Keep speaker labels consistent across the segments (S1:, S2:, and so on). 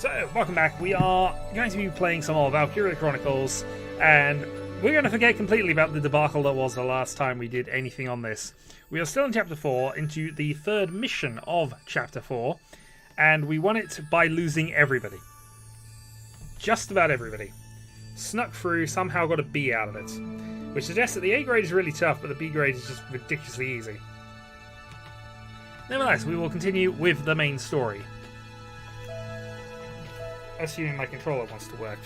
S1: So, welcome back. We are going to be playing some more Valkyria Chronicles, and we're going to forget completely about the debacle that was the last time we did anything on this. We are still in Chapter 4, into the third mission of Chapter 4, and we won it by losing everybody. Just about everybody. Snuck through, somehow got a B out of it, which suggests that the A grade is really tough, but the B grade is just ridiculously easy. Nevertheless, we will continue with the main story. Assuming my controller wants to work.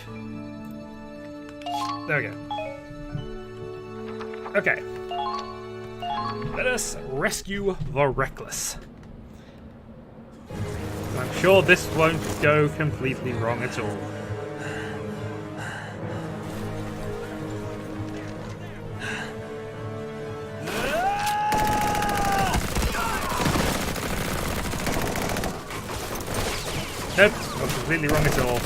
S1: There we go. Okay. Let us rescue the Reckless. I'm sure this won't go completely wrong at all. Nope, not completely wrong at all.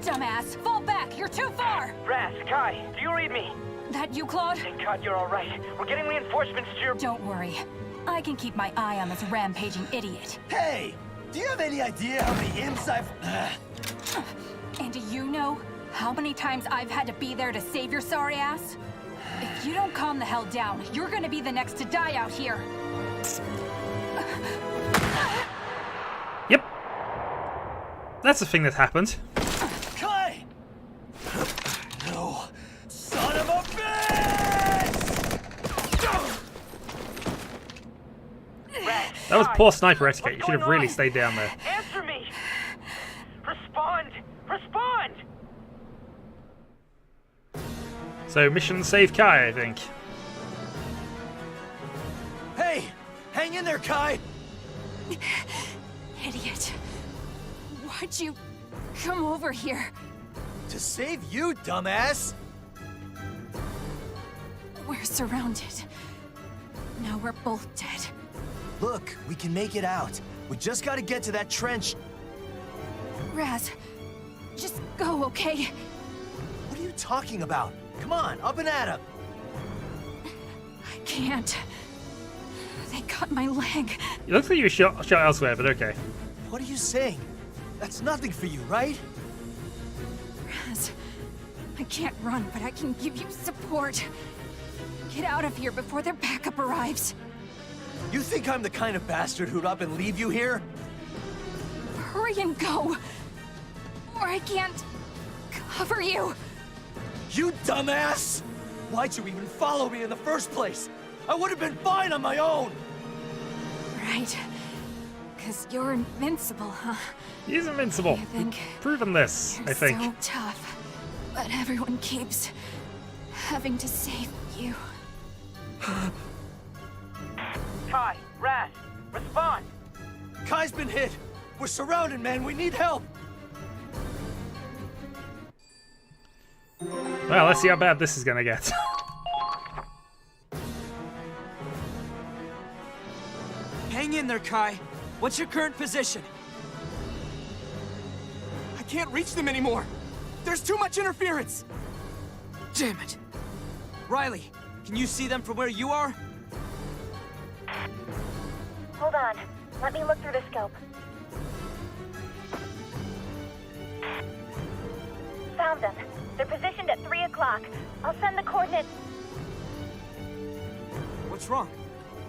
S2: Dumbass, fall back! You're too far!
S3: Raz, Kai, do you read me?
S2: That you, Claude?
S3: Thank God you're alright. We're getting reinforcements to your...
S2: Don't worry. I can keep my eye on this rampaging idiot.
S4: Hey! Do you have any idea how many imps I've...
S2: And do you know how many times I've had to be there to save your sorry ass? If you don't calm the hell down, you're gonna be the next to die out here.
S1: Yep. That's the thing that happened.
S4: Kai! No. Son of a bitch!
S3: Raz,
S1: That was
S3: Kai,
S1: poor sniper etiquette. You
S3: what's
S1: should have
S3: going
S1: really
S3: on?
S1: stayed down there.
S3: Answer me! Respond! Respond!
S1: So, mission save Kai, I think.
S4: Hey! Hang in there, Kai!
S2: Idiot. Why'd you come over here?
S4: To save you, dumbass!
S2: We're surrounded. Now we're both dead.
S4: Look, we can make it out. We just gotta get to that trench.
S2: Raz, just go, okay?
S4: What are you talking about? Come on, up and at him!
S2: I can't. They cut my leg.
S1: It looks like you were shot elsewhere, but okay.
S4: What are you saying? That's nothing for you, right?
S2: Raz, I can't run, but I can give you support. Get out of here before their backup arrives.
S4: You think I'm the kind of bastard who'd up and leave you here?
S2: Hurry and go, or I can't cover you.
S4: You dumbass! Why'd you even follow me in the first place? I would have been fine on my own!
S2: Right. Because you're invincible, huh?
S1: He's invincible.
S2: You think
S1: We've proven this,
S2: You're
S1: I think.
S2: so tough, but everyone keeps having to save you.
S3: Kai, Raz, respond!
S4: Kai's been hit! We're surrounded, man! We need help!
S1: Well, let's see how bad this is gonna get.
S5: Hang in there, Kai. What's your current position? I can't reach them anymore. There's too much interference. Damn it. Riley, can you see them from where you are?
S6: Hold on. Let me look through the scope. Found them. They're positioned at 3 o'clock. I'll send the coordinates.
S5: What's wrong?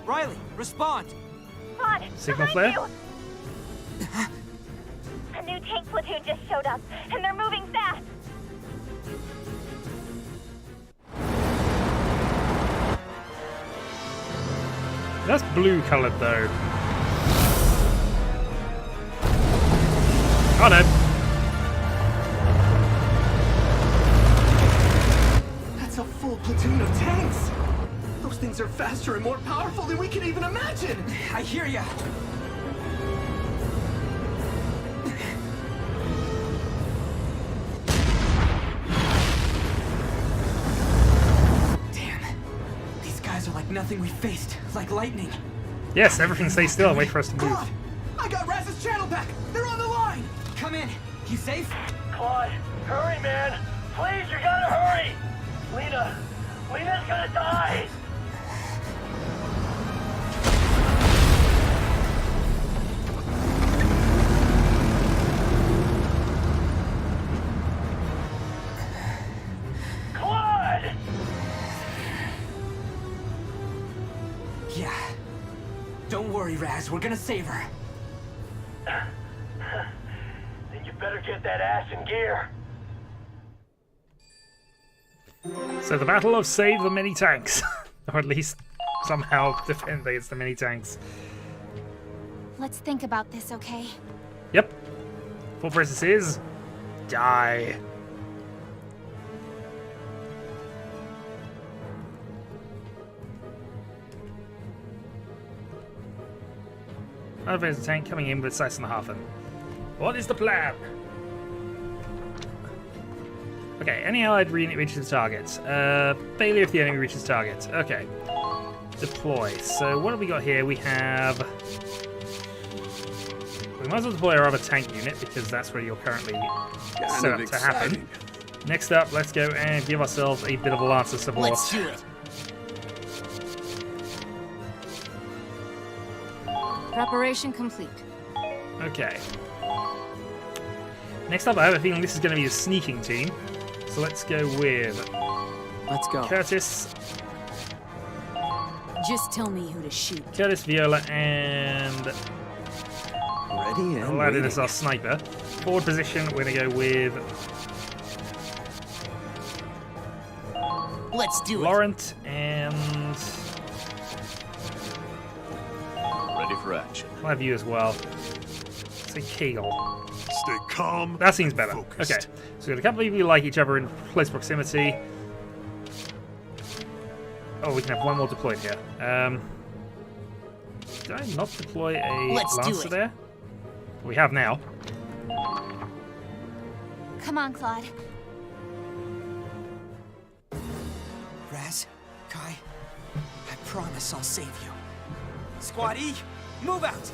S5: Riley, respond.
S6: Claude,
S1: Signal
S6: behind
S1: flare?
S6: you! A new tank platoon just showed up, and they're moving fast.
S1: That's blue colored though. Oh no.
S7: That's a full platoon of tanks! Those things are faster and more powerful than we can even imagine!
S5: I hear ya. Damn. These guys are like nothing we faced. Like lightning.
S1: Yes, everything stays still and wait for us to move.
S7: Claude! I got Raz's channel back! They're on the line!
S5: Come in. You safe?
S3: Claude, hurry, man! Please, you gotta hurry! Lena's gonna die!
S5: Yeah. Don't worry, Raz. We're gonna save her.
S3: Then you better get that ass in gear.
S1: So the battle of save the mini tanks, or at least somehow defend against the mini tanks.
S6: Let's think about this, okay?
S1: Yep. Full process is die. Another tank coming in with Sachsenhafen. What is the plan? Okay, any allied unit reaches target. Failure if the enemy reaches target. Okay. Deploy. So what have we got here? We have... We might as well deploy our other tank unit because that's where you're currently set up to happen. Next up, let's go and give ourselves a bit of a Lancer support.
S5: Let's do it.
S2: Preparation complete.
S1: Okay. Next up, I have a feeling this is going to be a sneaking team. So let's go with
S5: Let's go.
S1: Curtis,
S2: Just tell me who to shoot.
S1: Curtis, Viola, and
S7: Ready and
S1: Aladdin as
S7: waiting.
S1: our sniper. Forward position, we're going to go with
S5: Let's do it.
S1: Laurent and
S8: Ready for action.
S1: I'll have you as well. Say Kegel.
S8: Stay calm.
S1: That seems better.
S8: Focused.
S1: Okay, so we've got a couple of you like each other in close proximity. Oh, we can have one more deployed here. Did I not deploy a
S5: Let's do
S1: Lancer
S5: it.
S1: there? We have now.
S6: Come on, Claude.
S5: Raz, Kai, I promise I'll save you. Squad E, move out.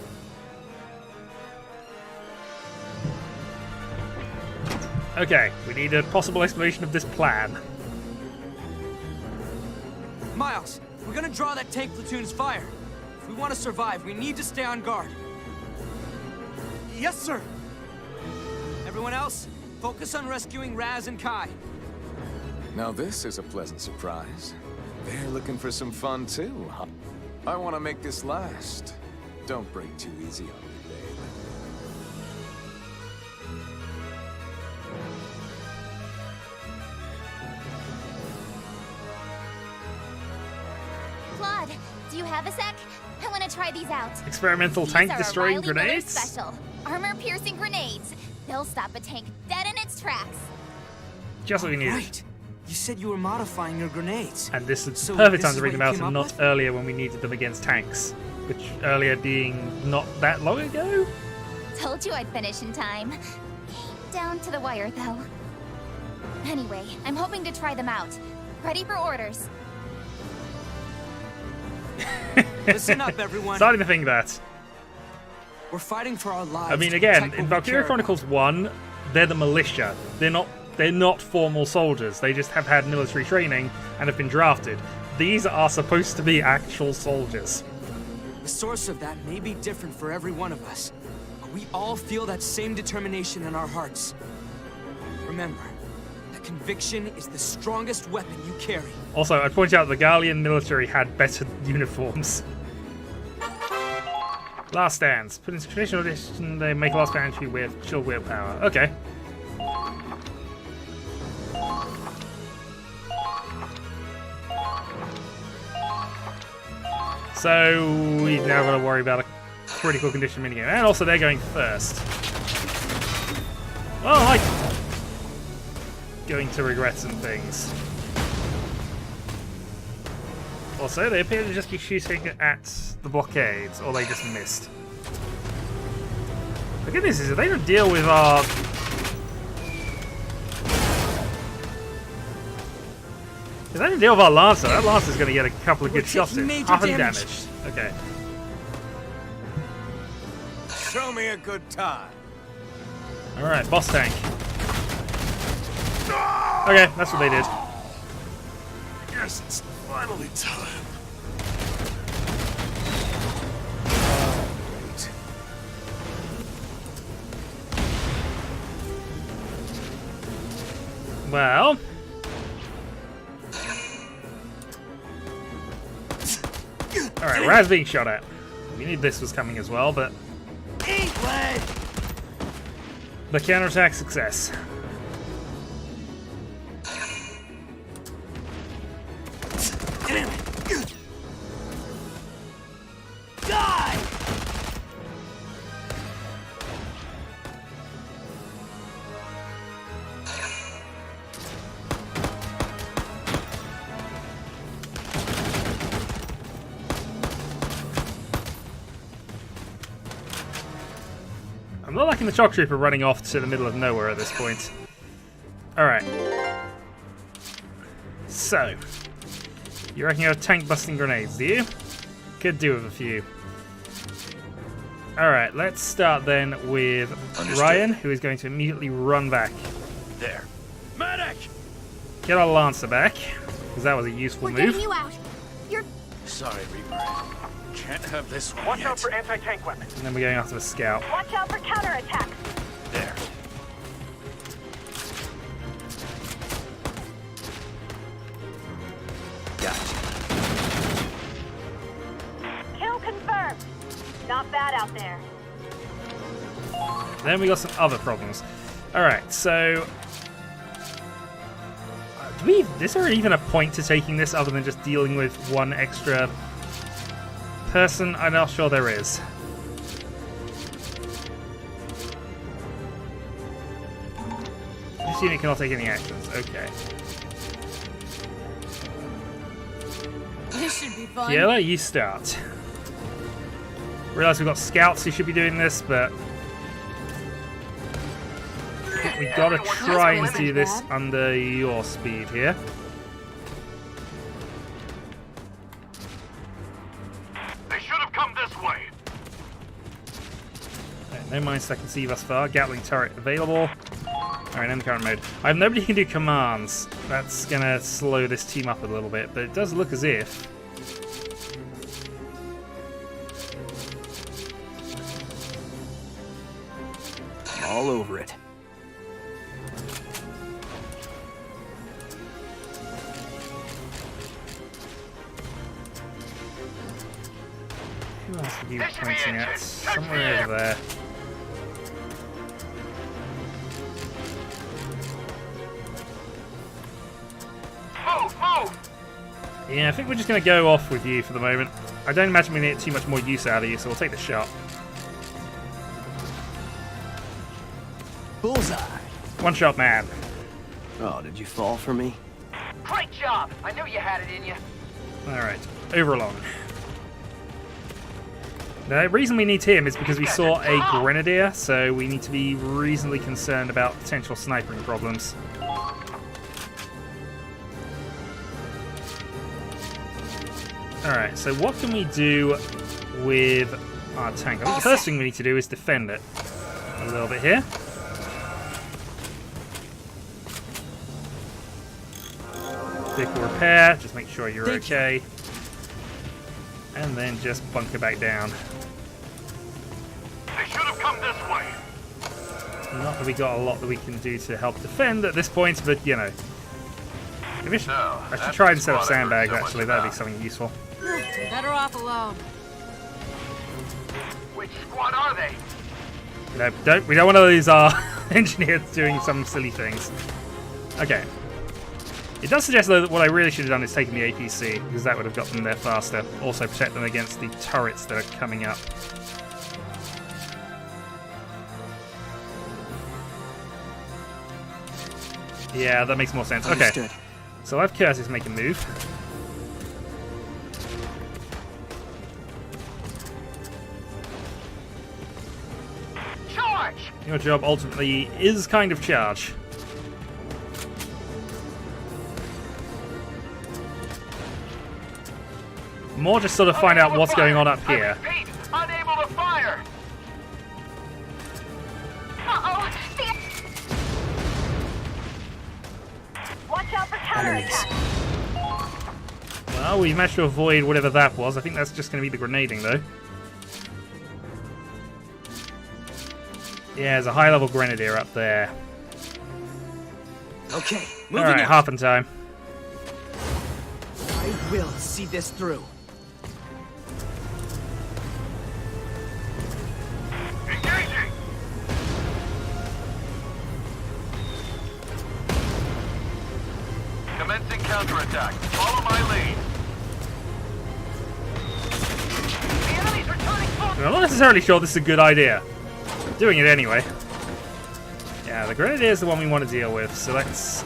S1: Okay, we need a possible explanation of this plan.
S5: Miles, we're gonna draw that tank platoon's fire. If we want to survive, we need to stay on guard.
S4: Yes, sir.
S5: Everyone else, focus on rescuing Raz and Kai.
S9: Now this is a pleasant surprise. They're looking for some fun too, huh? I want to make this last. Don't break too easy on me, babe.
S6: Claude, do you have a sec? I want to try these out.
S1: Experimental
S6: These
S1: tank
S6: are
S1: destroying
S6: Riley Miller
S1: grenades?
S6: Special. Armor-piercing grenades. They'll stop a tank dead in its tracks.
S1: Just what we needed.
S5: Right. You said you were modifying your grenades.
S1: And this is
S5: So
S1: perfect
S5: this
S1: time
S5: is
S1: to bring
S5: what
S1: them
S5: you
S1: out
S5: came
S1: and
S5: up
S1: not
S5: with?
S1: earlier when we needed them against tanks. Which earlier being not that long ago?
S6: Told you I'd finish in time. Came down to the wire, though. Anyway, I'm hoping to try them out. Ready for orders.
S5: Listen up, everyone.
S1: Starting to think that.
S5: We're fighting for our lives.
S1: I mean,
S5: to
S1: again,
S5: protect
S1: in
S5: what we
S1: Valkyria
S5: care
S1: Chronicles 1, they're the militia. They're not formal soldiers. They just have had military training and have been drafted. These are supposed to be actual soldiers.
S5: about. The source of that may be different for every one of us, but we all feel that same determination in our hearts. Remember, that conviction is the strongest weapon you carry.
S1: Also, I'd point out the Gallian military had better uniforms. Last stands. Put into traditional edition, they make last stand with chill willpower. Okay. So we've now got to worry about a critical condition minigame. And also they're going first. Well, I like going to regret some things. Also, they appear to just be shooting at the blockades, or they just missed. The good news is if they don't deal with our... If they don't deal with our Lancer, that Lancer's going to get a couple of good
S5: We're
S1: shots in.
S5: taking major
S1: Half
S5: damage.
S1: damaged. Okay.
S9: Show me a good time.
S1: Alright, boss tank. Okay, that's what they did.
S8: Yes, it's finally time.
S9: Wait.
S1: Well... Alright, Raz being shot at. We knew this was coming as well, but
S4: Eat lead!
S1: the counterattack success.
S4: Damn it! Die!
S1: I'm not liking the shock trooper running off to the middle of nowhere at this point. Alright. So, you reckon you have tank busting grenades, do you? Could do with a few. Alright, let's start then with
S8: Understood.
S1: Ryan, who is going to immediately run back.
S8: There. Medic!
S1: Get our Lancer back, because that was a useful
S6: We're
S1: move.
S6: getting you out. You're
S8: Sorry, Reaper. Can't have this one
S3: Watch
S8: yet.
S3: out for anti-tank weapons.
S1: And then we're going after the scout.
S2: Watch out for counterattacks.
S8: There.
S3: Gotcha.
S2: Kill confirmed. Not bad out there.
S1: Then we got some other problems. Alright, so... is there even a point to taking this other than just dealing with one extra person? I'm not sure there is. This unit cannot take any actions. Okay.
S6: This should be fun.
S1: Kiela, you start. Realize we've got scouts who should be doing this, but we gotta try and do this under your speed here.
S3: They should have come this way.
S1: Right, no mines I can see thus far. Gatling turret available. Alright, in the current mode. I have nobody who can do commands. That's gonna slow this team up a little bit, but it does look as if
S4: All over it.
S1: who else are you pointing at? Somewhere over there.
S3: Move, move!
S1: Yeah, I think we're just going to go off with you for the moment. I don't imagine we get too much more use out of you, so we'll take the shot.
S4: Bullseye.
S1: One shot, man.
S7: Oh, did you fall for me?
S3: Great job! I knew you had it in you.
S1: Alright, overlong. The reason we need him is because we saw a grenadier, so we need to be reasonably concerned about potential sniping problems. Alright, so what can we do with our tank? I think the first thing we need to do is defend it a little bit here. Vehicle repair, just make sure you're okay. And then just bunker back down.
S3: They should have come this way.
S1: Not that we got a lot that we can do to help defend at this point, but you know. Maybe I should try and set up sandbags actually, that'd be something useful.
S6: Better off alone.
S3: Which squad are they?
S1: No, we don't want to lose our engineers doing some silly things. Okay. It does suggest though that what I really should have done is taken the APC, because that would have got them there faster. Also protect them against the turrets that are coming up. Yeah, that makes more sense. Okay.
S4: Understood.
S1: So I've Curtis make a move.
S3: Charge!
S1: Your job ultimately is kind of charge. More just sort of find out what's going on up here.
S3: I repeat, unable to fire!
S2: Uh-oh! Watch out for counterattacks.
S1: Well, we managed to avoid whatever that was. I think that's just going to be the grenading, though. Yeah, there's a high-level grenadier up there.
S4: Okay, moving
S1: Alright,
S4: out.
S1: half in time.
S4: I will see this through.
S3: counterattack. Follow my lead. The enemy's returning fire.
S1: I'm not necessarily sure this is a good idea. Doing it anyway. Yeah, the grenadier is the one we want to deal with, so let's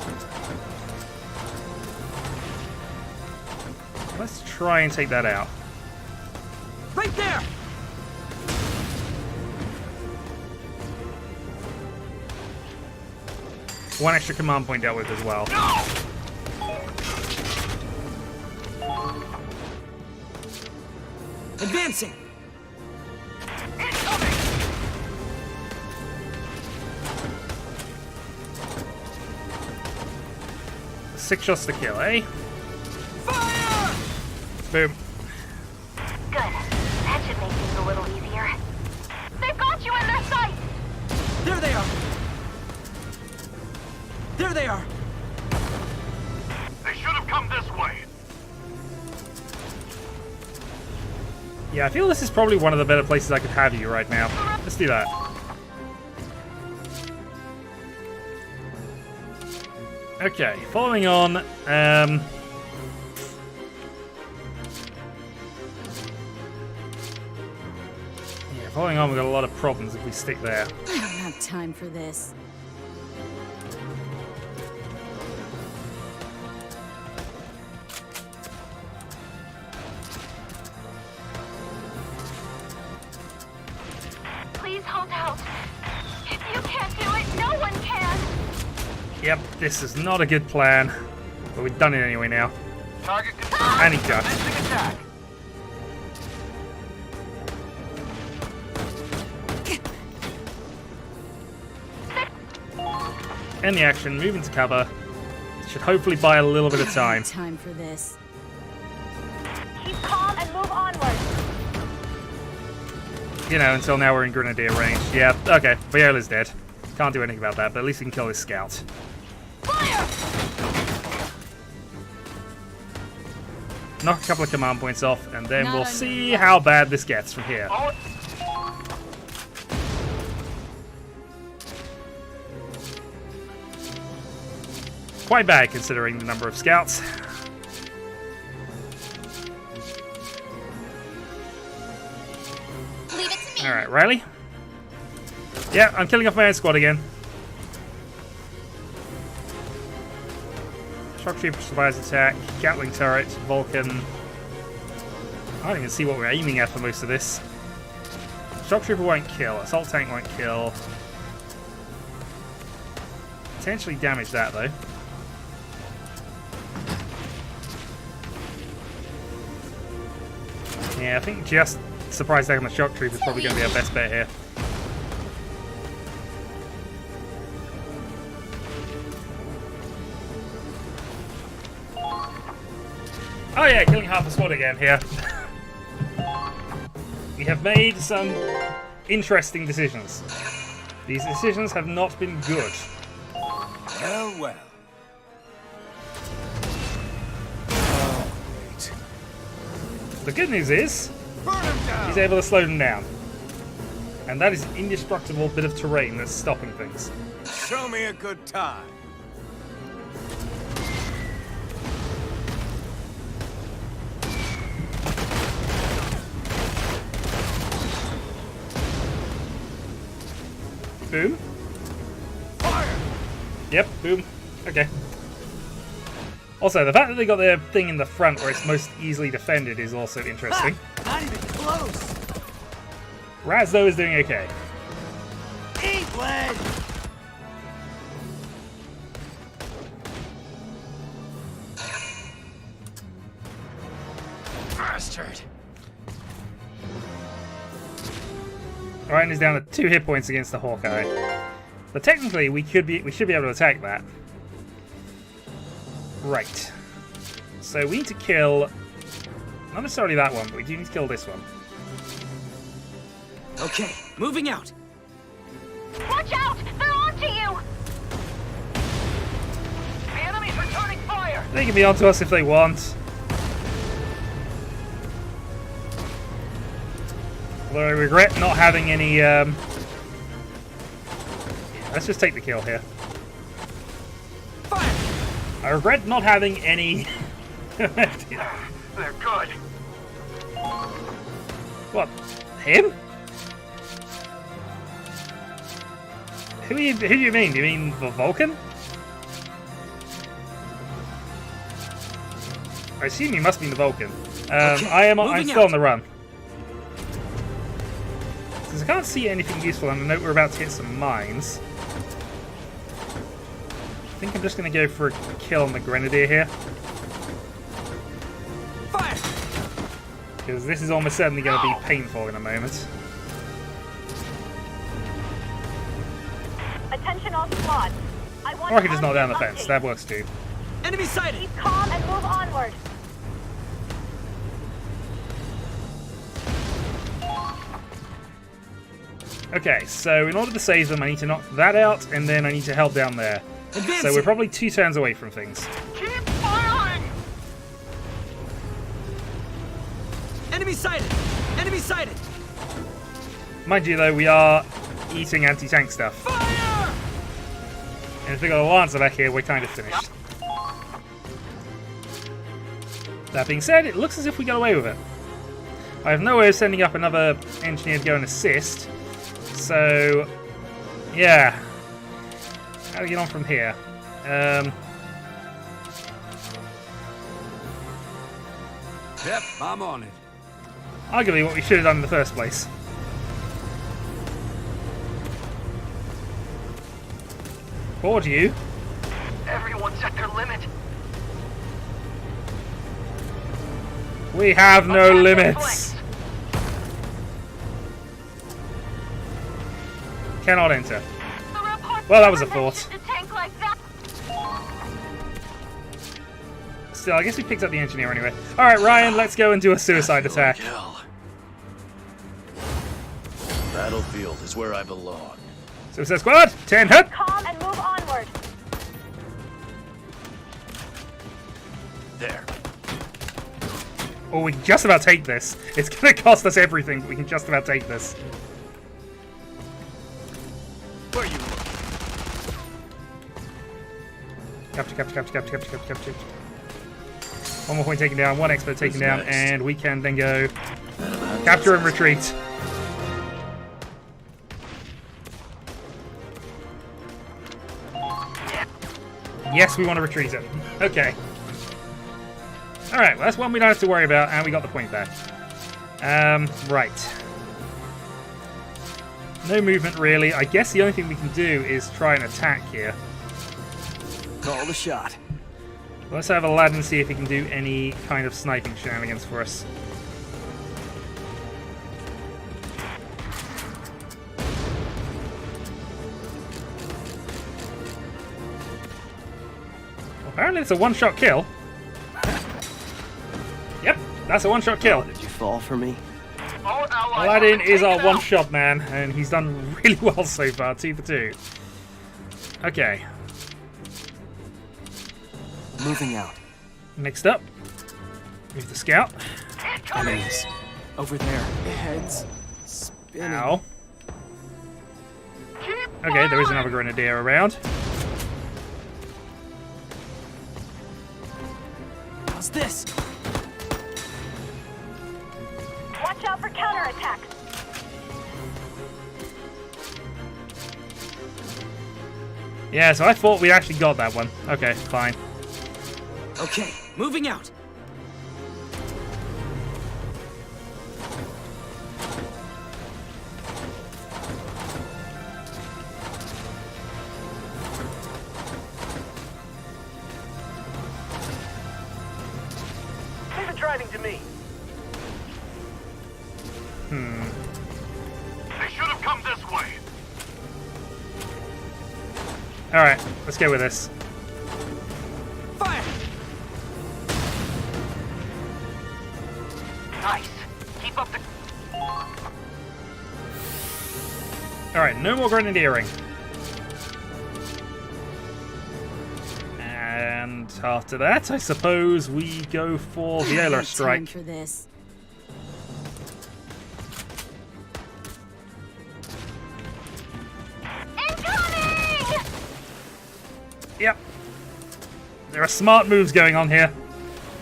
S1: try and take that out.
S5: Right there!
S1: One extra command point dealt with as well.
S5: Advancing!
S3: Incoming!
S1: Six shots to kill, eh?
S5: Fire!
S1: Boom.
S6: Good. That should make things a little easier. They've got you in their sight!
S5: There they are! There they are!
S3: They should have come this way.
S1: Yeah, I feel this is probably one of the better places I could have you right now. Let's do that. Okay, following on. Yeah, following on, we've got a lot of problems if we stick there.
S10: I don't have time for this.
S6: Please hold out. If you can't do it, no one can!
S1: Yep, this is not a good plan, but we've done it anyway now.
S3: Target confirmed.
S1: And he ducked.
S3: Commencing attack.
S1: End the action, move into cover. Should hopefully buy a little bit of time.
S10: Time for this.
S6: Keep calm and move onward.
S1: You know, until now we're in grenadier range. Yeah, okay, Viola's dead. Can't do anything about that, but at least we can kill this scout.
S6: Fire!
S1: Knock a couple of command points off, and then
S10: Not
S1: we'll
S10: on
S1: see
S10: your
S1: how bad this gets from here.
S3: All
S1: Quite bad considering the number of scouts.
S6: Leave it to me.
S1: Alright, Riley? Yeah, I'm killing off my own squad again. Shock Trooper survives attack, Gatling turret, Vulcan. I don't even see what we're aiming at for most of this. Shock Trooper won't kill, Assault Tank won't kill. Potentially damage that though. Yeah, I think just surprise attack on the Shock Trooper is probably going to be our best bet here. Oh yeah, killing half a squad again here. We have made some interesting decisions. These decisions have not been good.
S9: Well, well. Oh, wait.
S1: The good news is, he's able to slow them down. And that is an indestructible bit of terrain that's stopping things.
S9: Show me a good time.
S1: Boom.
S9: Fire!
S1: Yep, boom. Okay. Also, the fact that they got their thing in the front where it's most easily defended is also interesting.
S4: Not even close!
S1: Raz, though, is doing okay.
S4: Eat lead!
S3: bastard.
S1: Orion is down to 2 hit points against the Hawkeye. But technically, we should be able to attack that. Right. So we need to kill, not necessarily that one, but we do need to kill this one.
S5: Okay, moving out.
S6: Watch out! They're onto you!
S3: The enemy's returning fire.
S1: They can be onto us if they want. Although I regret not having any. Let's just take the kill here.
S5: Fire!
S1: I regret not having any...
S3: They're good.
S1: What? Him? Who do you mean? Do you mean the Vulcan? I assume you must mean the Vulcan. I'm still on the run. Because I can't see anything useful, and I know we're about to hit some mines. I think I'm just going to go for a kill on the Grenadier here.
S5: Fire!
S1: Because this is almost certainly going to be painful in a moment.
S11: Attention all squads.
S1: Or I could just knock down the fence. That works too.
S5: Enemy sighted!
S11: Keep calm and move onward.
S1: Okay, so in order to save them, I need to knock that out, and then I need to help down there.
S5: Advancing.
S1: So we're probably 2 turns away from things.
S3: Keep firing!
S5: Enemy sighted! Enemy sighted!
S1: Mind you, though, we are eating anti-tank stuff.
S5: Fire!
S1: And if we got a Lancer back here, we're kind of finished. That being said, it looks as if we got away with it. I have no way of sending up another engineer to go and assist. So, yeah. How do we get on from here?
S5: Yep, I'm on it.
S1: Arguably what we should have done in the first place. Or do you?
S3: Everyone's at their limit.
S1: We have no limits. Cannot enter. Well, that was a thought. Still, I guess we picked up the engineer anyway. Alright, Ryan, let's go and do a suicide attack.
S8: Battlefield is where I belong.
S1: Suicide squad, 10 hit.
S11: Calm and move onward.
S8: There.
S1: Oh, we can just about take this. It's going to cost us everything, but we can just about take this.
S8: Where you look?
S1: Capture. One more point taken down, one expert taken down, and we can then go capture and retreat. Yes, we want to retreat it. Okay. Alright, well, that's one we don't have to worry about, and we got the point back. Right. No movement, really. I guess the only thing we can do is try and attack here.
S4: Call the shot.
S1: Let's have Aladdin see if he can do any kind of sniping shenanigans for us. Well, apparently it's a one-shot kill. Yep, that's a one-shot kill.
S7: Did you fall for me?
S1: Aladdin is our one-shot man, and he's done really well so far. 2 for 2. Okay.
S4: Moving out.
S1: Next up, move the scout.
S4: Enemies. Over there. Heads spinning.
S1: Ow. Okay, there is another grenadier around.
S4: How's this?
S11: Watch out for counterattacks.
S1: Yeah, so I thought we actually got that one. Okay, fine.
S5: Okay, moving out.
S3: Leave it driving to me. They should have come this way.
S1: Alright, let's go with this.
S5: Fire!
S3: Nice. Keep up the...
S1: Alright, no more grenadiering. And after that, I suppose we go for the air strike.
S10: Time for this.
S11: Incoming!
S1: Yep. There are smart moves going on here.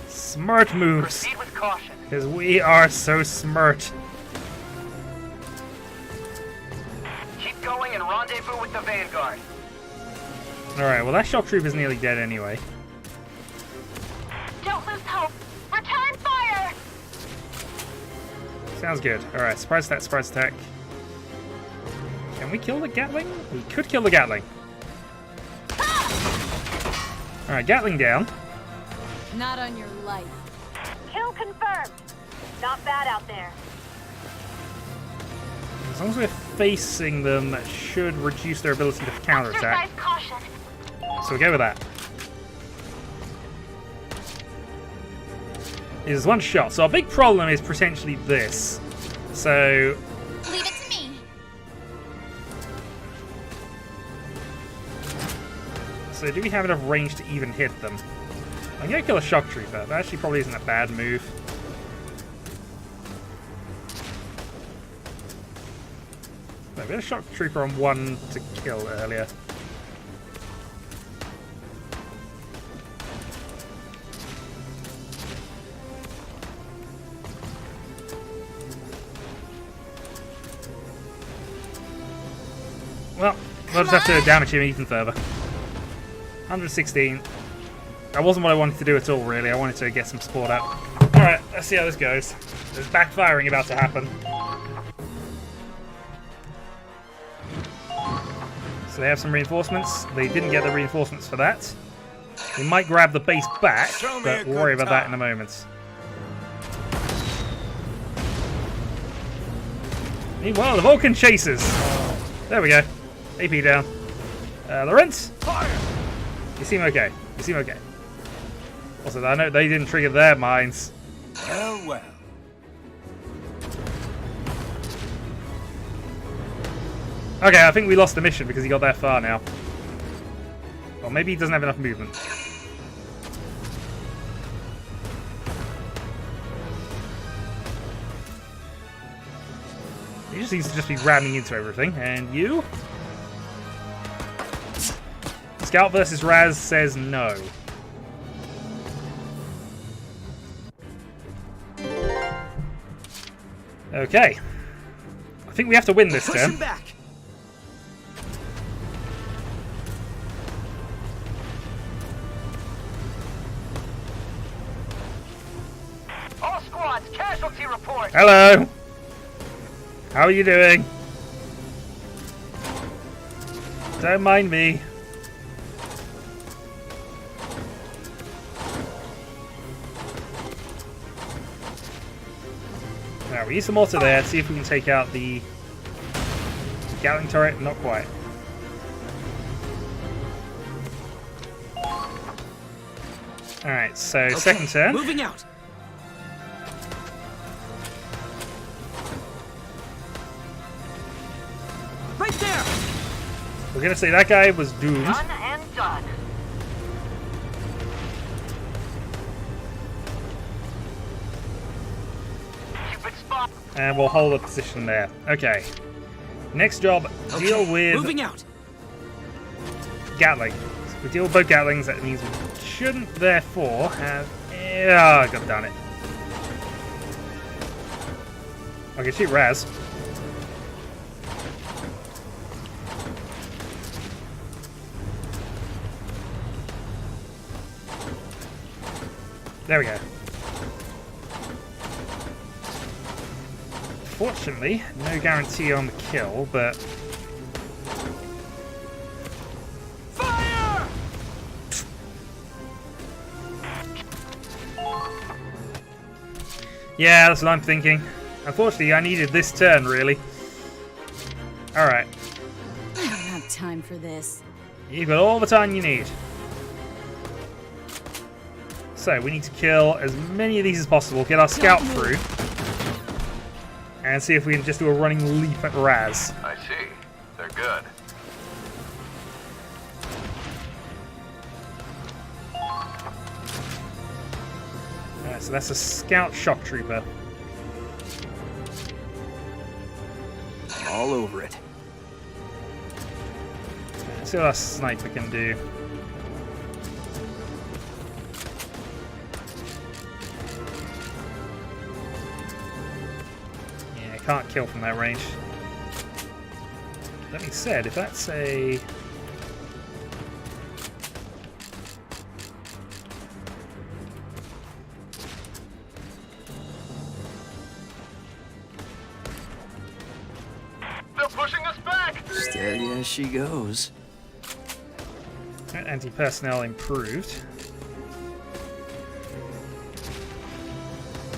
S1: Smart moves.
S3: Proceed with caution.
S1: Because we are so smart.
S3: Keep going and rendezvous with the Vanguard.
S1: Alright, well that shock trooper's nearly dead anyway.
S11: Don't lose hope. Return fire!
S1: Sounds good. Alright, surprise attack, surprise attack. Can we kill the Gatling? We could kill the Gatling. Alright, Gatling down.
S10: Not on your life.
S11: Kill confirmed. Not bad out there.
S1: As long as we're facing them, that should reduce their ability to counterattack.
S11: Exercise caution.
S1: So we'll go with that. Is one shot. So our big problem is potentially this. So
S6: Leave it to me.
S1: So do we have enough range to even hit them? I'm going to kill a shock trooper. That actually probably isn't a bad move. No, we had a shock trooper on one to kill earlier. Well, we'll just have to damage him even further. 116. That wasn't what I wanted to do at all, really. I wanted to get some support up. Alright, let's see how this goes. There's backfiring about to happen. So they have some reinforcements. They didn't get the reinforcements for that. We might grab the base back, but we'll worry about that in a moment. Meanwhile, the Vulcan chasers. There we go. AP down. Lawrence? You seem okay. You seem okay. Also, I know they didn't trigger their mines.
S9: Well, well.
S1: Okay, I think we lost the mission because he got that far now. Or maybe he doesn't have enough movement. He just seems to just be ramming into everything. And you? Scout versus Raz says no. Okay. I think we have to win this
S4: Push
S1: turn.
S4: him back.
S3: All squads, casualty report.
S1: Hello. How are you doing? Don't mind me. Now we use the mortar there, see if we can take out the Gatling turret. Not quite. Alright, so
S5: Okay,
S1: second turn.
S5: Moving out. Right there.
S1: We're gonna say that guy was doomed.
S3: Done and done. Cupid spot.
S1: And we'll hold a position there. Okay. Next job, deal
S5: Okay,
S1: with
S5: moving out.
S1: Gatling. So if we deal with both Gatlings, that means we shouldn't therefore have... Yeah, god damn it. I can shoot Raz. There we go. Fortunately, no guarantee on the kill, but...
S5: Fire!
S1: Yeah, that's what I'm thinking. Unfortunately, I needed this turn, really. Alright.
S10: I don't have time for this.
S1: You've got all the time you need. So, we need to kill as many of these as possible, get our scout through, and see if we can just do a running leap at Raz.
S8: I see. They're good.
S1: So that's a scout shock trooper.
S4: All over it.
S1: Let's see what our sniper can do. Can't kill from that range. That being said, if that's a...
S3: They're pushing us back!
S4: Steady as she goes.
S1: Anti-personnel improved.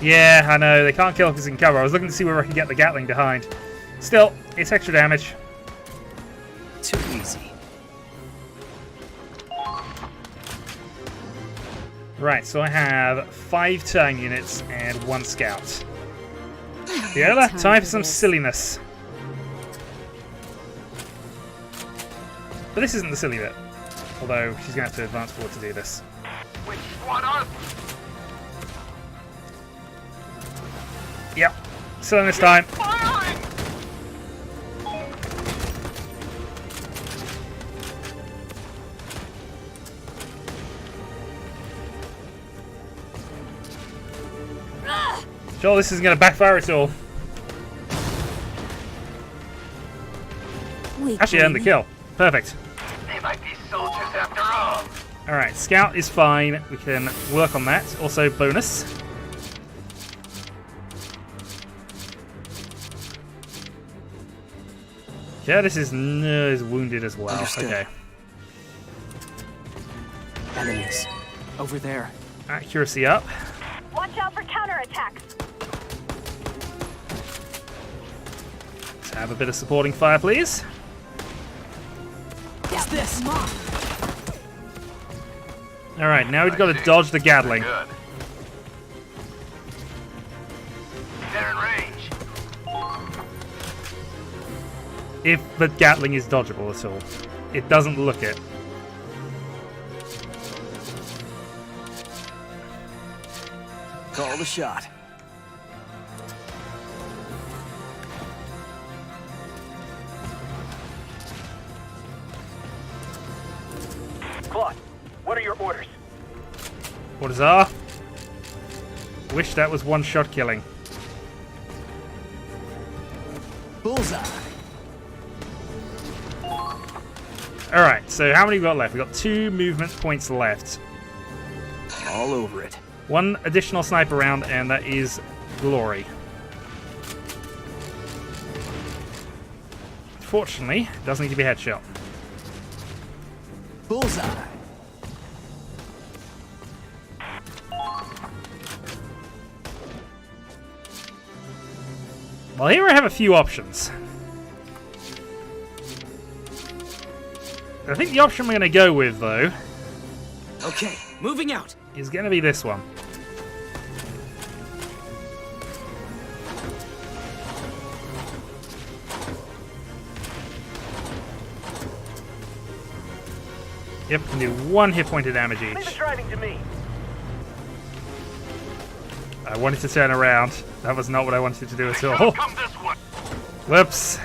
S1: Yeah, I know, they can't kill because they can cover. I was looking to see where I could get the Gatling behind. Still, it's extra damage.
S4: Too easy.
S1: Right, so I have 5 turn units and 1 scout. Viola, time for some silliness. But this isn't the silly bit. Although, she's going to have to advance forward to do this.
S3: Which one us?
S1: Yep, silly this time.
S3: Firing!
S1: Joel, this isn't going to backfire at all. Actually earned the kill. Perfect.
S3: They might be soldiers after all.
S1: Alright, scout is fine. We can work on that. Also, bonus. Yeah, this is wounded as well.
S5: Understood.
S1: Okay.
S5: Enemies. Over there.
S1: Accuracy up.
S11: Watch out for counterattacks.
S1: Let's have a bit of supporting fire, please.
S5: What's this?
S1: Alright, now we've got to dodge the Gatling.
S8: Good.
S3: They're in range.
S1: If the Gatling is dodgeable at all. It doesn't look it.
S4: Call the shot.
S3: Claude, what are your orders?
S1: Orders are? Wish that was one-shot killing.
S4: Bullseye.
S1: Alright, so how many we got left? We've got 2 movement points left.
S4: All over it.
S1: 1 additional sniper round, and that is glory. Fortunately, it doesn't need to be headshot.
S4: Bullseye.
S1: Well, here I have a few options. I think the option we're going to go with, though,
S5: Okay, moving out.
S1: is going to be this one. Yep, can do 1 hit point of damage
S3: Leave the
S1: each.
S3: driving to me.
S1: I wanted to turn around. That was not what I wanted to do at all.
S3: Don't come this way.
S1: Whoops.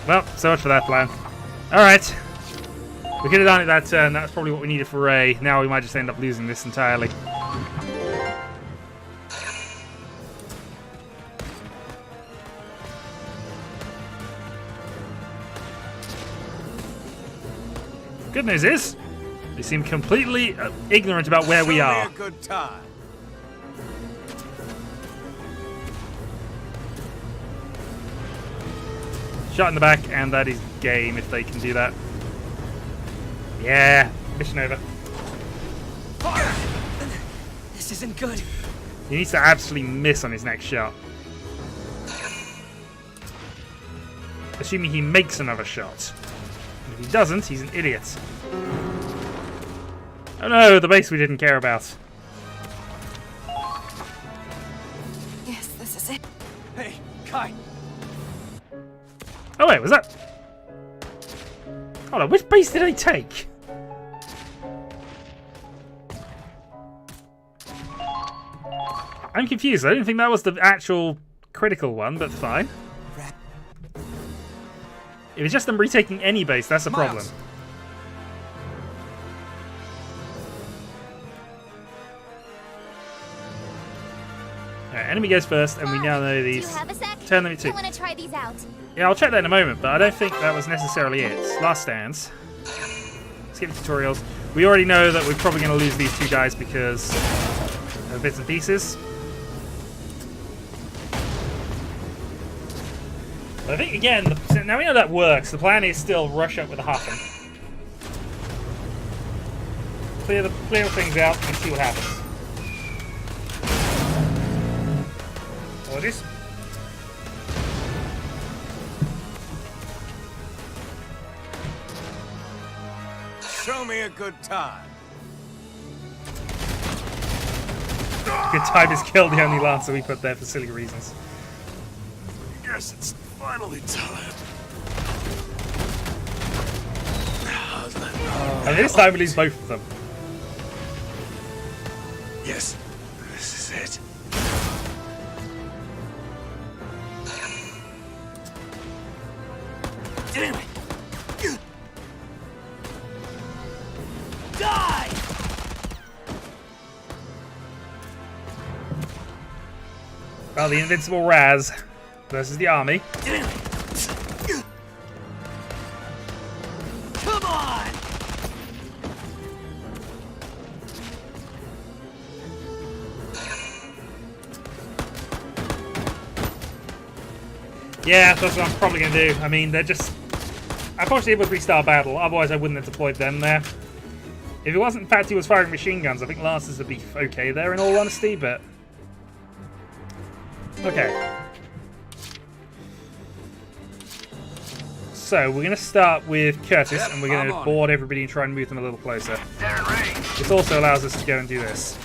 S1: Well, so much for that plan. Alright. We could have done it that turn. That's probably what we needed for Ray. Now we might just end up losing this entirely. Good news is, they seem completely ignorant about where we are.
S9: A good time.
S1: Shot in the back, and that is game if they can do that. Yeah, mission over.
S5: This isn't good.
S1: He needs to absolutely miss on his next shot. Assuming he makes another shot. And if he doesn't, he's an idiot. Oh no, the base we didn't care about.
S10: Yes, this is it.
S4: Hey, Kai.
S1: Oh wait, was that... Hold on, which base did I take? I'm confused. I didn't think that was the actual critical one, but fine. If it's just them retaking any base, that's a problem. Alright, enemy goes first, and we now know
S6: Do you
S1: these.
S6: have a sec?
S1: Turn them
S6: I
S1: into.
S6: want to try these out.
S1: Yeah, I'll check that in a moment, but I don't think that was necessarily it. Last stands. Skip tutorials. We already know that we're probably going to lose these two guys because of bits and pieces. But I think, again, now we know that works. The plan is still rush up with the Hafen. Clear things out and see what happens. Apologies.
S9: Show me a good time.
S1: Good time is killed the only lancer we put there for silly reasons.
S7: Guess it's finally time.
S1: And this time we lose both of them.
S7: Yes, this is it.
S4: Damn it! Die!
S1: Well, the invincible Raz versus the army.
S4: Damn it! Come on!
S1: Yeah, that's what I'm probably going to do. I mean, they're just... Unfortunately, it was a 3-star battle. Otherwise, I wouldn't have deployed them there. If it wasn't the fact he was firing machine guns, I think Lancers would be okay there, in all honesty, but... Okay. So, we're going to start with Curtis, and we're going to board everybody and try and move them a little closer. This also allows us to go and do this.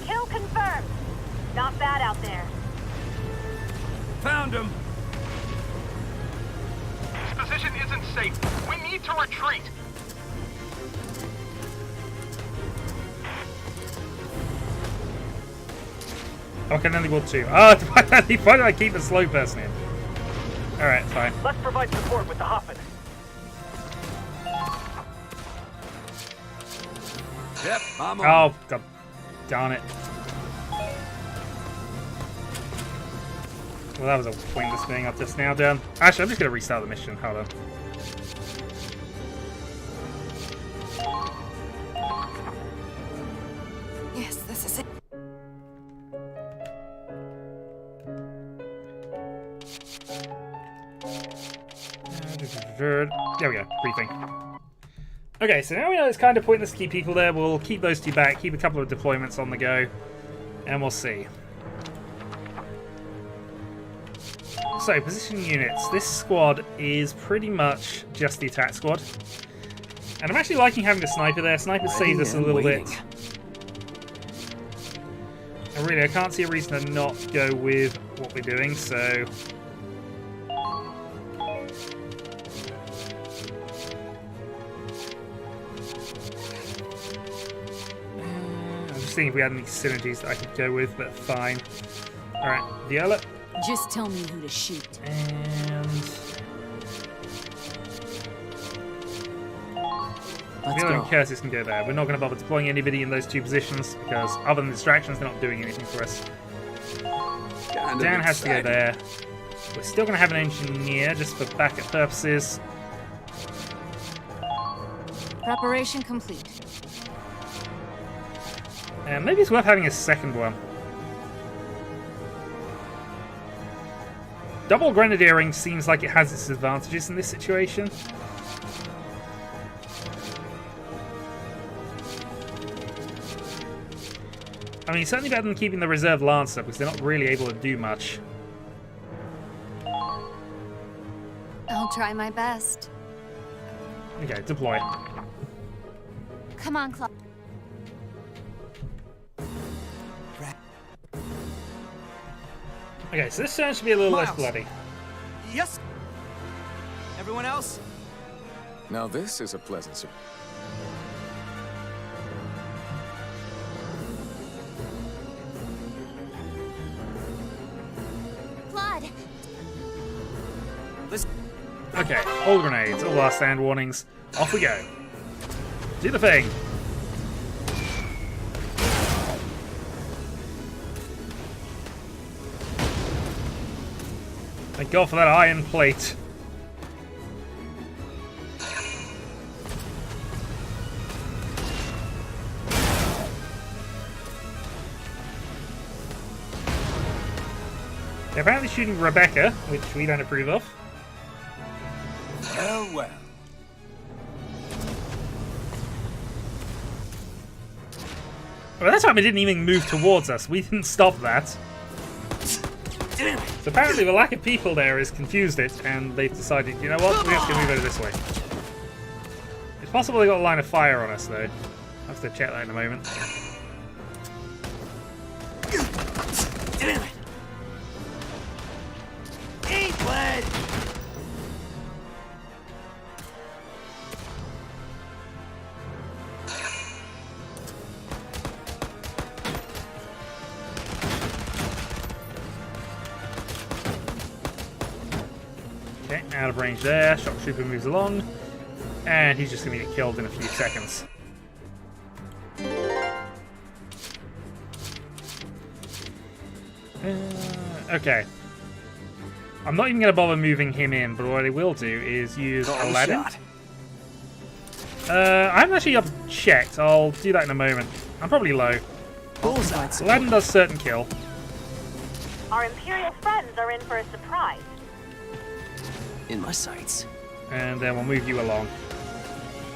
S11: Kill confirmed. Not bad out there.
S4: Found him!
S8: This position isn't safe. We need to retreat.
S1: Oh, I can only board 2. Oh, why did I keep a slow person in? Alright, fine.
S3: Let's provide support with the Hafen.
S4: Yep, I'm on.
S1: Oh, god darn it. Well, that was a pointless thing I've just now done. Actually, I'm just going to restart the mission. Hold on.
S10: Yes, this is it.
S1: There we go. Briefing. Okay, so now we know it's kind of pointless to keep people there. We'll keep those two back, keep a couple of deployments on the go, and we'll see. So, position units. This squad is pretty much just the attack squad. And I'm actually liking having the sniper there. Sniper saves us a little bit. And really, I can't see a reason to not go with what we're doing, so... I'm just seeing if we had any synergies that I could go with, but fine. Alright, Viola.
S2: Just tell me who to shoot.
S1: And...
S5: Let's
S1: Viola and
S5: go.
S1: Curtis can go there. We're not going to bother deploying anybody in those two positions, because other than distractions, they're not doing anything for us. Dan has to go there. We're still going to have an engineer, just for backup purposes.
S2: Preparation complete.
S1: And maybe it's worth having a second one. Double grenadiering seems like it has its advantages in this situation. I mean, certainly better than keeping the reserve lancer, because they're not really able to do much.
S10: I'll try my best.
S1: Okay, deploy.
S6: Come on, Claude.
S1: Okay, so this turn should be a little less
S4: Miles.
S1: bloody.
S4: Yes. Everyone else?
S9: Now this is a pleasant surprise.
S6: Claude,
S1: Okay, all grenades, all last stand warnings. Off we go. Do the thing. Thank God for that iron plate. They're apparently shooting Rebecca, which we don't approve of.
S9: Well, well.
S1: Well, that time it didn't even move towards us. We didn't stop that. So apparently the lack of people there has confused it, and they've decided, you know what, we're just going to move over this way. It's possible they got a line of fire on us, though. I'll have to check that in a moment.
S4: Damn it! Eat lead!
S1: Okay, out of range there. Shock Trooper moves along. And he's just going to get killed in a few seconds. Okay. I'm not even going to bother moving him in, but what I will do is use Aladdin. I haven't actually up checked. I'll do that in a moment. I'm probably low.
S4: Bullseye.
S1: Aladdin does certain kill.
S11: Our Imperial friends are in for a surprise.
S4: In my sights.
S1: And then we'll move you along.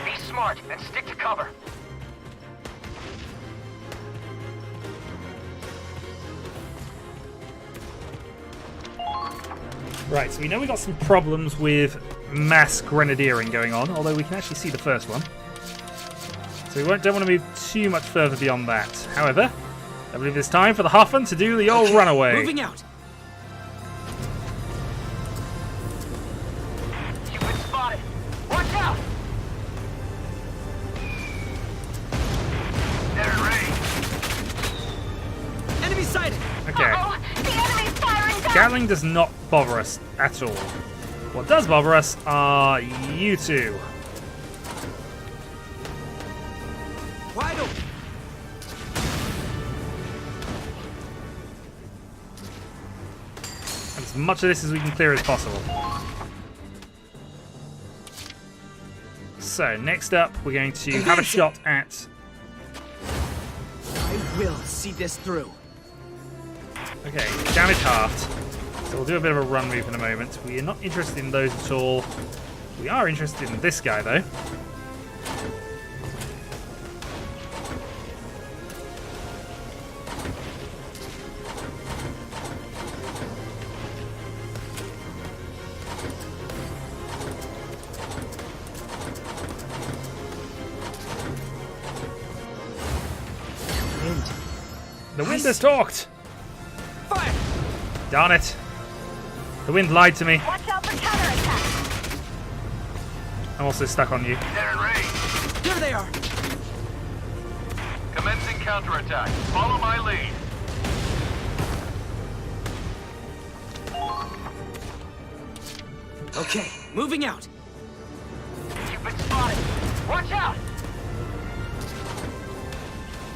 S8: Be smart and stick to cover.
S1: Right, so we know we got some problems with mass grenadiering going on, although we can actually see the first one. So we don't want to move too much further beyond that. However, I believe it's time for the Huffman to do the old runaway.
S5: Moving out.
S8: You've been spotted. Watch out! They're in range.
S5: Enemy sighted.
S1: Okay.
S11: Uh-oh, the enemy's firing down!
S1: Gatling does not bother us at all. What does bother us are you two.
S5: Wide open.
S1: As much of this as we can clear as possible. So, next up, we're going to have a shot at...
S5: I will see this through.
S1: Okay, damage halved. So we'll do a bit of a run move in a moment. We are not interested in those at all. We are interested in this guy, though. The wind has talked!
S5: Fire!
S1: Darn it. The wind lied to me.
S11: Watch out for counterattack!
S1: I'm also stuck on you.
S8: They're in range.
S5: There they are.
S8: Commencing counterattack. Follow my lead.
S5: Okay, moving out.
S8: You've been spotted. Watch out!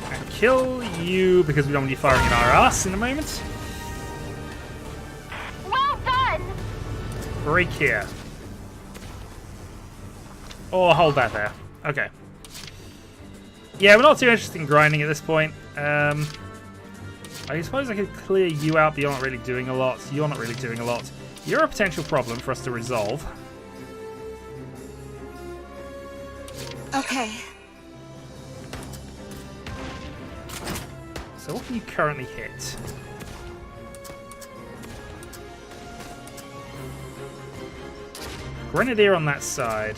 S1: And kill you because we don't want you firing in our ass in a moment.
S11: Well done!
S1: Break here. Or hold that there. Okay. Yeah, we're not too interested in grinding at this point. I suppose I could clear you out, but you're not really doing a lot. You're not really doing a lot. You're a potential problem for us to resolve.
S10: Okay.
S1: So what can you currently hit? Grenadier on that side.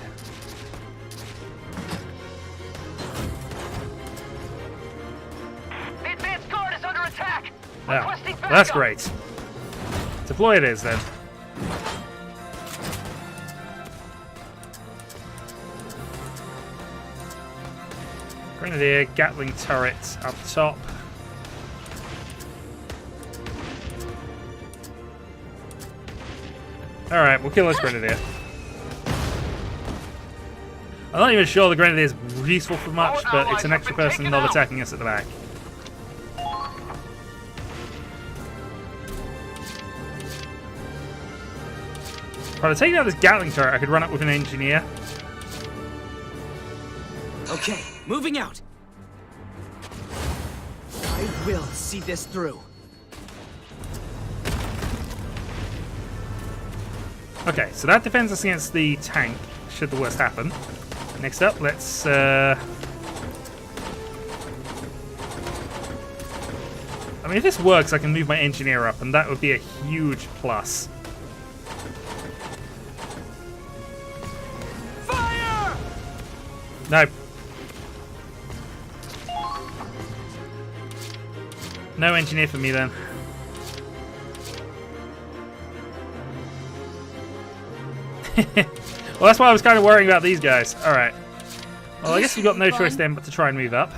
S8: The advanced guard is under attack.
S1: Yeah,
S8: Requesting backup.
S1: that's great. Deploy it is then. Grenadier, Gatling turret up top. Alright, we'll kill this Grenadier. I'm not even sure the grenadier is useful for much, but it's an extra person not attacking us at the back. If I were taking out this Gatling turret, I could run up with an engineer.
S5: Okay, moving out. I will see this through.
S1: Okay, so that defends us against the tank, should the worst happen. Next up, let's... I mean, if this works, I can move my engineer up, and that would be a huge plus.
S5: Fire!
S1: No. No engineer for me, then. Well, that's why I was kind of worrying about these guys. Alright. Well, I guess we've got no choice then but to try and move up.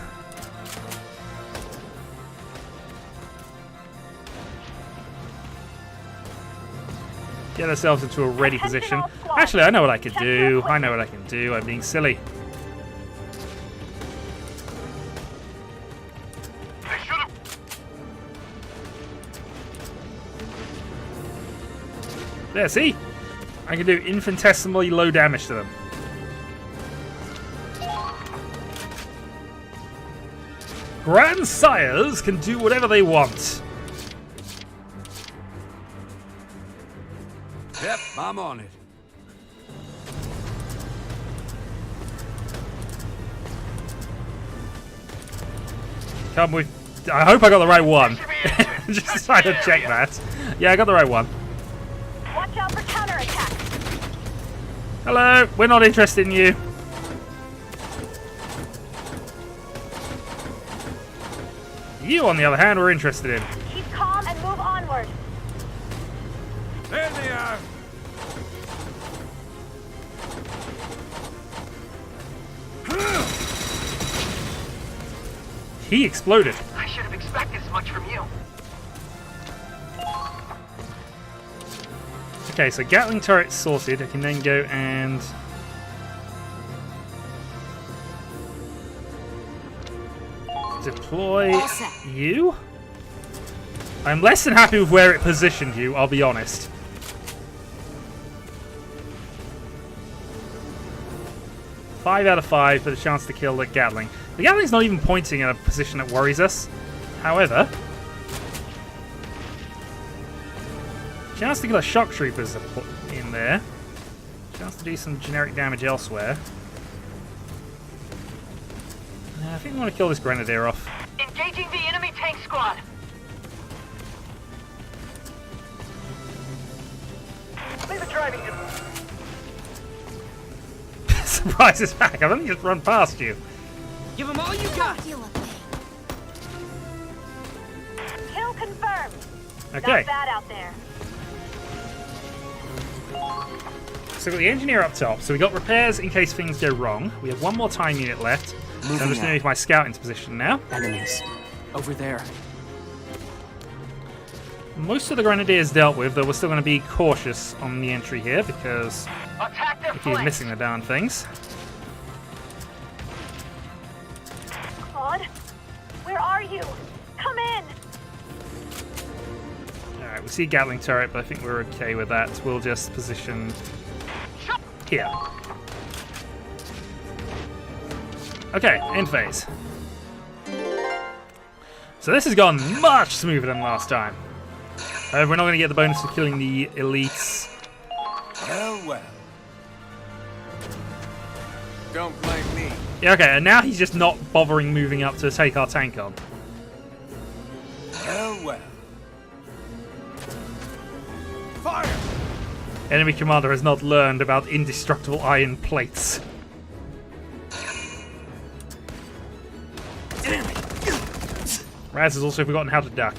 S1: Get ourselves into a ready position. Actually, I know what I could do. I know what I can do. I'm being silly. There, see? I can do infinitesimally low damage to them. Grandsires can do whatever they want.
S12: Yep, I'm on it.
S1: Come with... I hope I got the right one. Just trying to check that. Yeah, I got the right one.
S11: Watch out for counterattack.
S1: Hello, we're not interested in you. You, on the other hand, we're interested in.
S11: Keep calm and move onward.
S12: There they are.
S1: He exploded.
S8: I should have expected as much from you.
S1: Okay, so Gatling turret sorted. I can then go and... deploy you? I'm less than happy with where it positioned you, I'll be honest. Five out of 5 for the chance to kill the Gatling. The Gatling's not even pointing at a position that worries us. However, chance to kill a shock troopers in there. Chance to do some generic damage elsewhere. I think I want to kill this grenadier off.
S8: Engaging the enemy tank squad.
S3: Leave it driving.
S1: Surprise is back. I've only just run past you.
S5: Give them all you got.
S11: Kill confirmed.
S1: Okay.
S11: Not bad out there.
S1: So we've got the engineer up top. So we got repairs in case things go wrong. We have one more time unit left. So I'm just going to move my scout into position now.
S5: Enemies. Over there.
S1: Most of the grenadiers dealt with, though we're still going to be cautious on the entry here because if he's missing the darn things.
S11: Claude, where are you? Come in.
S1: Alright, we see a Gatling turret, but I think we're okay with that. We'll just position here. Okay, end phase. So this has gone much smoother than last time. We're not going to get the bonus for killing the elites.
S12: Well, well.
S9: Don't blame me.
S1: Yeah, okay, and now he's just not bothering moving up to take our tank on.
S12: Well, well. Fire!
S1: Enemy commander has not learned about indestructible iron plates.
S4: Damn it!
S1: Raz has also forgotten how to duck.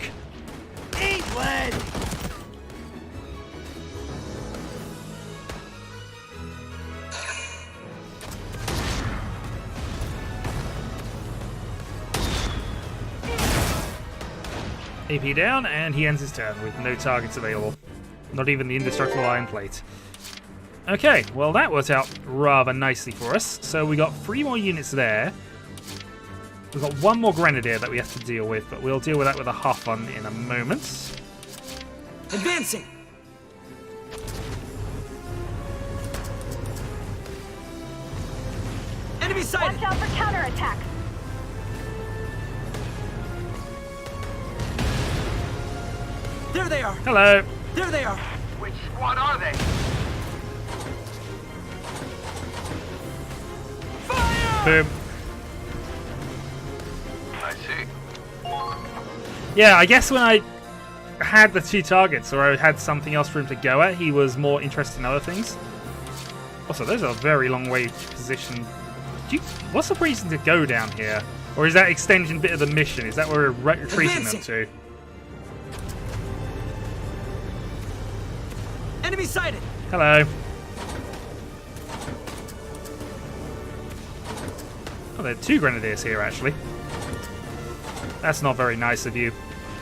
S4: Eat lead!
S1: AP down, and he ends his turn with no targets available. Not even the indestructible iron plate. Okay, well that worked out rather nicely for us. So we got 3 more units there. We've got 1 more grenadier that we have to deal with, but we'll deal with that with a Huffon in a moment.
S5: Advancing! Enemy sighted!
S11: Watch out for counterattacks.
S5: There they are!
S1: Hello.
S5: There they are!
S8: Which squad are they?
S1: Boom.
S8: I see.
S1: Yeah, I guess when I had the 2 targets, or I had something else for him to go at, he was more interested in other things. Also, there's a very long way position. What's the reason to go down here? Or is that extension bit of the mission? Is that where we're retreating them to?
S5: Enemy sighted!
S1: Hello. Oh, there are 2 grenadiers here, actually. That's not very nice of you.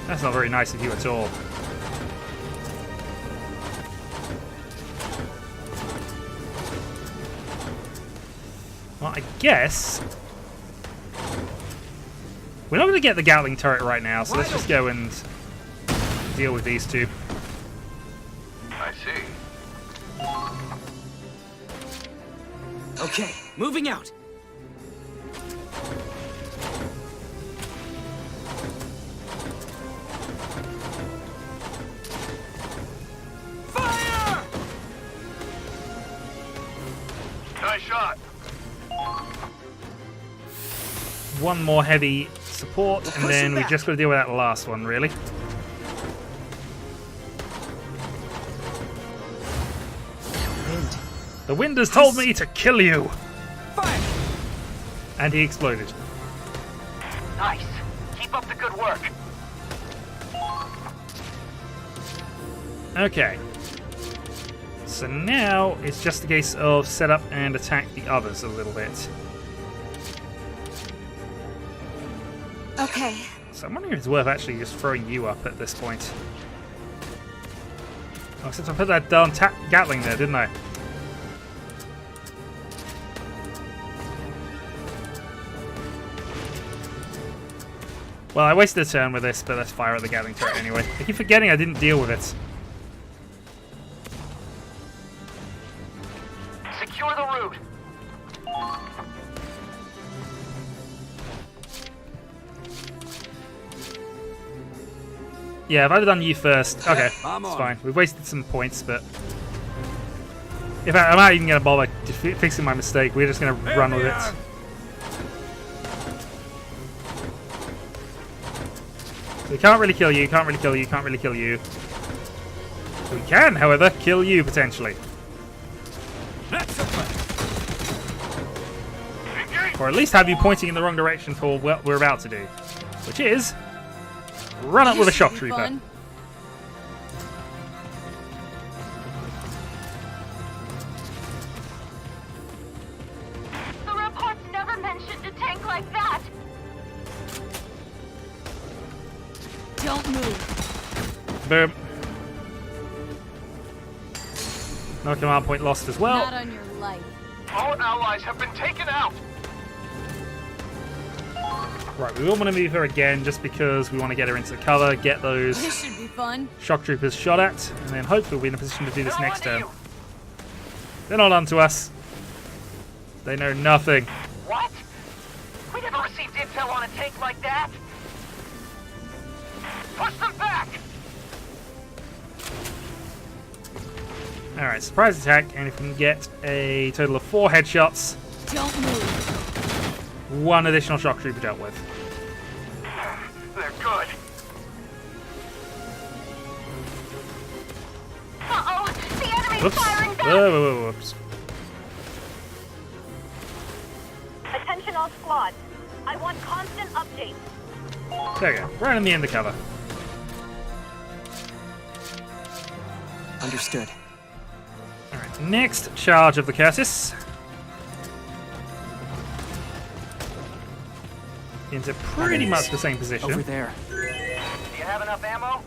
S1: That's not very nice of you at all. Well, I guess we're not going to get the Gatling turret right now, so let's just go and deal with these 2.
S8: I see.
S5: Okay, moving out. Fire!
S8: Nice shot.
S1: 1 more heavy support, and then we just got to deal with that last one, really. The wind has told me to kill you!
S5: Fire!
S1: And he exploded.
S8: Nice. Keep up the good work.
S1: Okay. So now it's just a case of set up and attack the others a little bit.
S10: Okay.
S1: So I'm wondering if it's worth actually just throwing you up at this point. Oh, since I put that darn Gatling there, didn't I? Well, I wasted a turn with this, but let's fire at the Gatling turret anyway. I keep forgetting I didn't deal with it.
S8: Secure the route.
S1: Yeah, if I'd have done you first. Okay, it's
S12: I'm on.
S1: fine. We've wasted some points, but... In fact, I'm not even going to bother fixing my mistake. We're just going to run with it. So we can't really kill you, can't really kill you, can't really kill you. We can, however, kill you, potentially.
S12: That's a plan.
S1: Or at least have you pointing in the wrong direction for what we're about to do. Which is... run up with a shock trooper.
S2: Fun.
S11: The reports never mentioned a tank like that.
S2: Don't move.
S1: Boom. No command point lost as well.
S2: Not on your life.
S8: All allies have been taken out.
S1: Right, we will want to move her again just because we want to get her into cover, get those
S2: This should be fun.
S1: shock troopers shot at, and then hopefully we'll be in a position to do this
S8: They're
S1: next
S8: onto
S1: turn.
S8: you.
S1: They're not onto us. They know nothing.
S8: What? We never received intel on a tank like that. Push them back.
S1: Alright, surprise attack, and if we can get a total of 4 headshots,
S2: Don't move.
S1: 1 additional shock trooper dealt with.
S8: They're good.
S11: Uh-oh! The enemy's
S1: Whoops.
S11: firing back!
S1: Whoops.
S11: Attention all squads. I want constant updates.
S1: There we go. Right in the end of cover.
S5: Understood.
S1: Alright, next charge of the Curtis. Into pretty much the same position.
S5: Over there.
S8: Do you have enough ammo?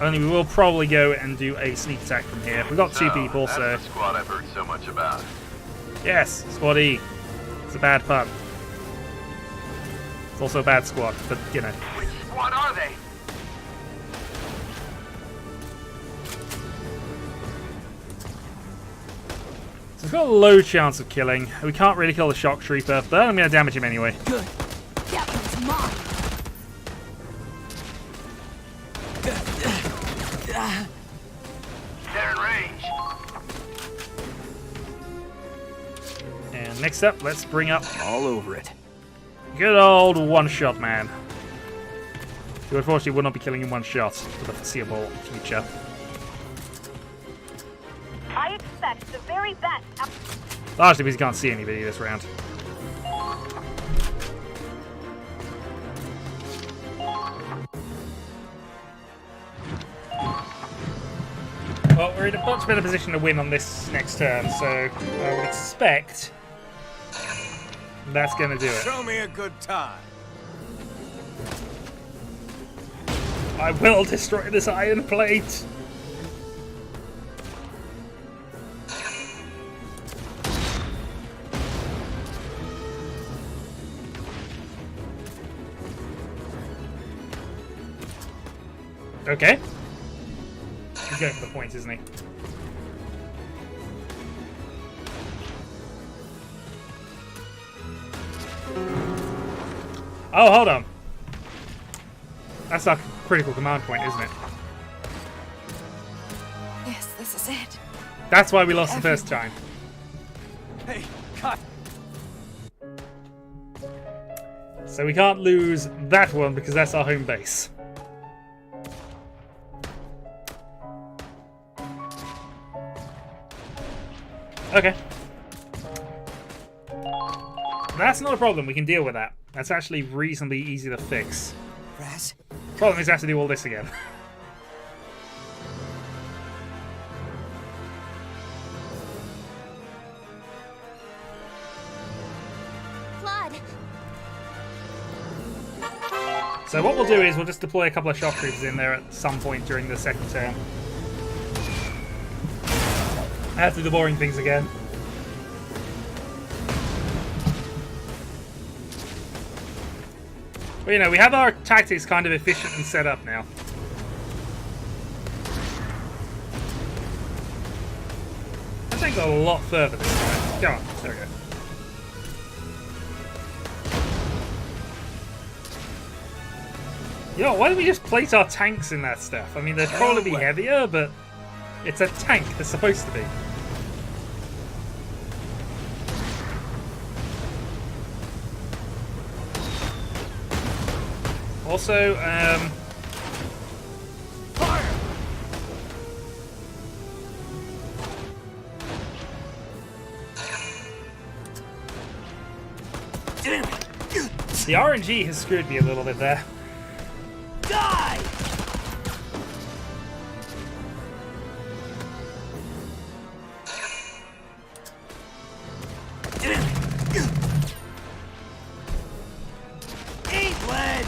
S1: Only we will probably go and do a sneak attack from here. We've got two people,
S13: that's
S1: so...
S13: the squad I've heard so much about.
S1: Yes, Squad E. It's a bad pun. It's also a bad squad, but, you know.
S8: Which squad are they?
S1: So it's got a low chance of killing. We can't really kill the Shock Trooper, but I'm going to damage him anyway.
S10: Good. That one's mine.
S8: They're in range.
S1: And next up, let's bring up
S4: All over it.
S1: good old one-shot man. Who unfortunately will not be killing in one shot for the foreseeable future.
S11: I expect the very best.
S1: Largely because he can't see anybody this round. Well, we're in a much better position to win on this next turn, so I would expect that's going to do it.
S9: Show me a good time.
S1: I will destroy this iron plate! Okay. He's going for the points, isn't he? Oh, hold on. That's our critical command point, isn't it?
S10: Yes, this is it.
S1: That's why we lost the first time.
S4: Hey, cut!
S1: So we can't lose that one because that's our home base. Okay. That's not a problem, we can deal with that. That's actually reasonably easy to fix.
S5: Raz?
S1: Problem is I have to do all this again.
S6: Claude,
S1: So what we'll do is we'll just deploy a couple of shock troopers in there at some point during the second turn. I have to do the boring things again. But you know, we have our tactics kind of efficient and set up now. I think a lot further this time. Come on, there we go. Yo, why don't we just plate our tanks in that stuff? I mean, they'd probably be heavier, but it's a tank. They're supposed to be. Also,
S4: Fire!
S5: Damn it!
S1: the RNG has screwed me a little bit there.
S4: Die! Eat lead!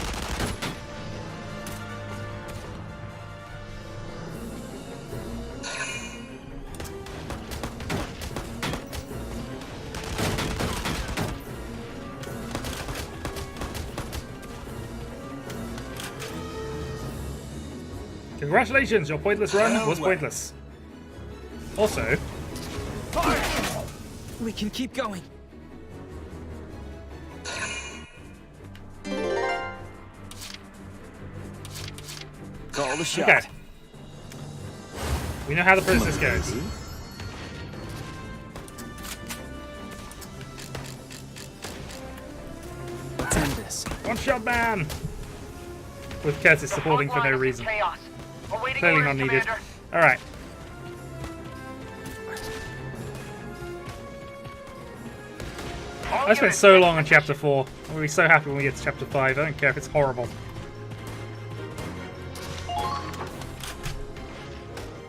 S1: Congratulations, your pointless run was pointless. Also,
S4: Fire!
S5: We can keep going.
S4: Call the shot.
S1: okay. We know how the process goes.
S4: Let's end this.
S1: One shot man! With Curtis supporting for no reason.
S8: Chaos. Awaiting
S1: Clearly not
S8: orders,
S1: needed.
S8: Commander.
S1: Alright. I spent so long on chapter 4. I'm gonna be so happy when we get to chapter 5. I don't care if it's horrible.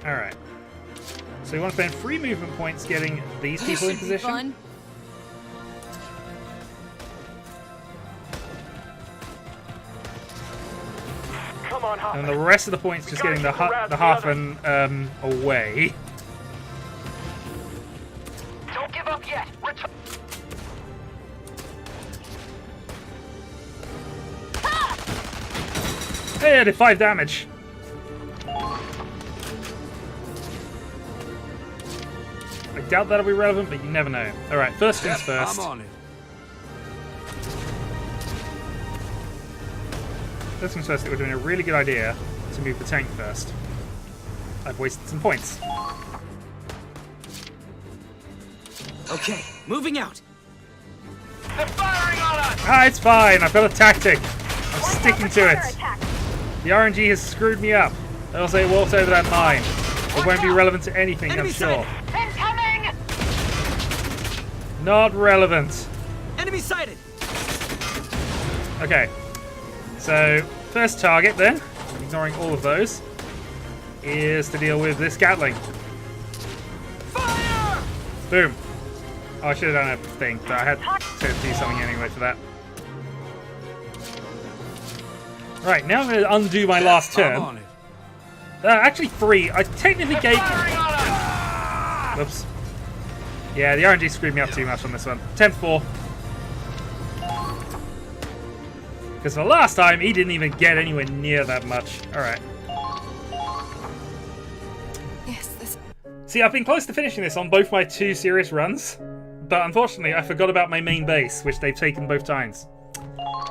S1: Alright. So we want to spend 3 movement points getting these people in position.
S10: Fun.
S3: Come on Hoffman.
S1: And the rest of the points just getting the Hoffman away.
S8: Don't give up yet.
S1: Hey, I did 5 damage. I doubt that'll be relevant, but you never know. Alright, first things first.
S12: I'm on it.
S1: First things first, it would have been a really good idea to move the tank first. I've wasted some points.
S5: Okay, moving out.
S8: They're firing on us!
S1: Ah, it's fine. I've got a tactic. I'm sticking to it. The RNG has screwed me up. They'll say walked over that mine. It won't be relevant to anything, I'm sure.
S8: Incoming!
S1: Not relevant.
S5: Enemy sighted.
S1: Okay. So, first target then, ignoring all of those, is to deal with this Gatling.
S8: Fire!
S1: Boom. Oh, I should have done a thing, but I had to do something anyway for that. Right, now I'm going to undo my last turn.
S12: I'm on it.
S1: Actually 3. I technically gave... Whoops. Yeah, the RNG screwed me up too much on this one. 10-4. Because the last time, he didn't even get anywhere near that much. Alright.
S10: Yes, this.
S1: See, I've been close to finishing this on both my 2 serious runs. But unfortunately, I forgot about my main base, which they've taken both times.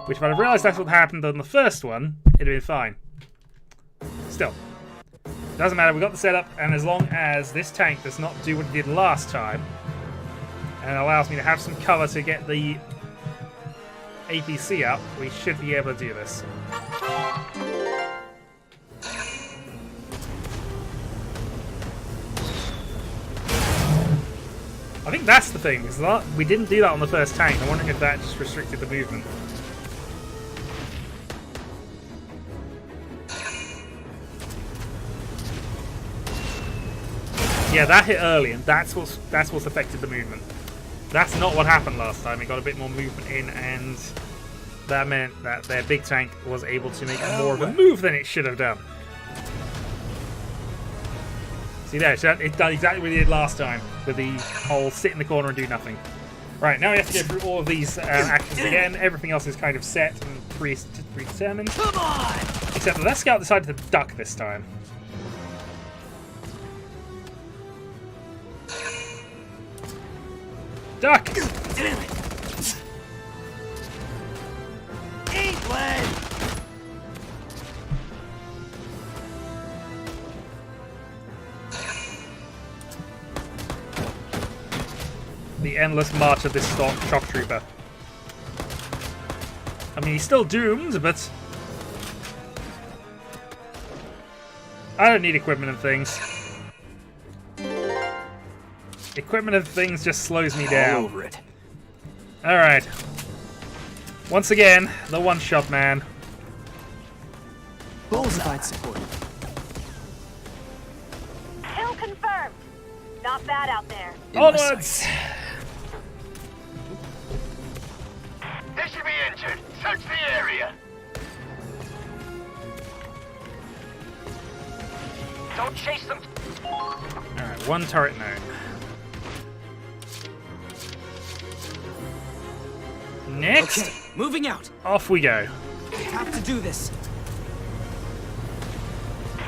S1: Which, if I'd have realised that's what happened on the first one, it'd have been fine. Still. Doesn't matter, we got the setup, and as long as this tank does not do what it did last time, and allows me to have some cover to get the APC up, we should be able to do this. I think that's the thing, is that we didn't do that on the first tank. I'm wondering if that just restricted the movement. Yeah, that hit early, and that's what's affected the movement. That's not what happened last time. It got a bit more movement in, and that meant that their big tank was able to make more of a move than it should have done. See there, it done exactly what it did last time, with the whole sit in the corner and do nothing. Right, now we have to go through all of these actions again. Everything else is kind of set and predetermined.
S4: Come on!
S1: Except that that scout decided to duck this time. Duck!
S4: Damn it! Eat lead!
S1: The endless march of this shock trooper. I mean, he's still doomed, but I don't need equipment and things. Equipment and things just slows me down.
S4: All over it.
S1: Alright. Once again, the one-shot man.
S4: Bullseye support.
S11: Kill confirmed. Not bad out there.
S1: Onwards!
S8: They should be injured. Search the area. Don't chase them.
S1: Alright, one turret known. Next,
S5: Okay, moving out.
S1: off we go.
S5: We have to do this.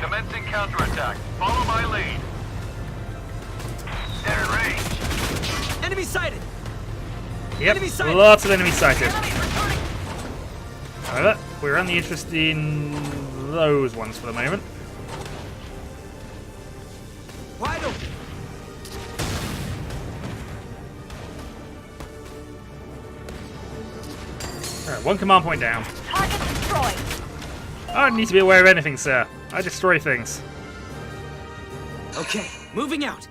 S13: Commencing counterattack. Follow my lead.
S8: They're in range.
S5: Enemy sighted.
S1: Yep,
S5: Enemy sighted.
S1: lots of enemies sighted.
S8: Enemies returning.
S1: However, we're only interested in those ones for the moment.
S5: Wide open.
S1: Alright, one command point down.
S11: Target destroyed.
S1: I don't need to be aware of anything, sir. I destroy things.
S5: Okay, moving out.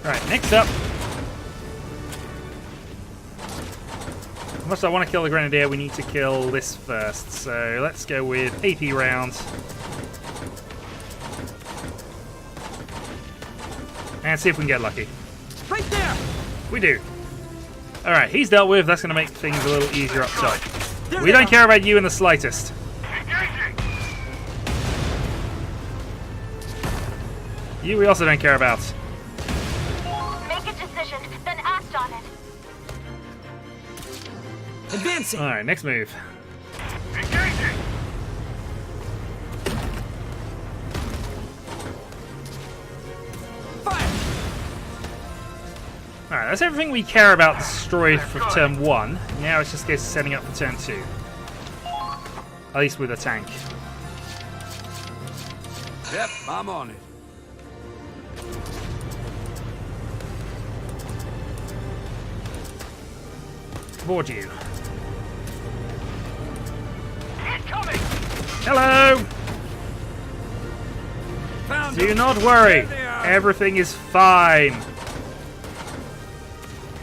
S1: Alright, next up. Unless I want to kill the Grenadier, we need to kill this first. So let's go with AP rounds. And see if we can get lucky.
S5: Right there.
S1: We do. Alright, he's dealt with. That's going to make things a little easier up top.
S5: There
S1: We
S5: they
S1: don't
S5: are.
S1: care about you in the slightest.
S8: Engaging.
S1: You we also don't care about.
S11: Make a decision, then act on it.
S5: Advancing!
S1: Alright, next move.
S13: Engaging!
S5: Fire!
S1: Alright, that's everything we care about destroyed for turn 1. Now it's just a case of setting up for turn 2. At least with a tank.
S12: Yep, I'm on it.
S1: Board you.
S13: Incoming!
S1: Hello!
S12: Found
S1: Do
S12: them.
S1: not worry.
S12: There they are.
S1: Everything is fine.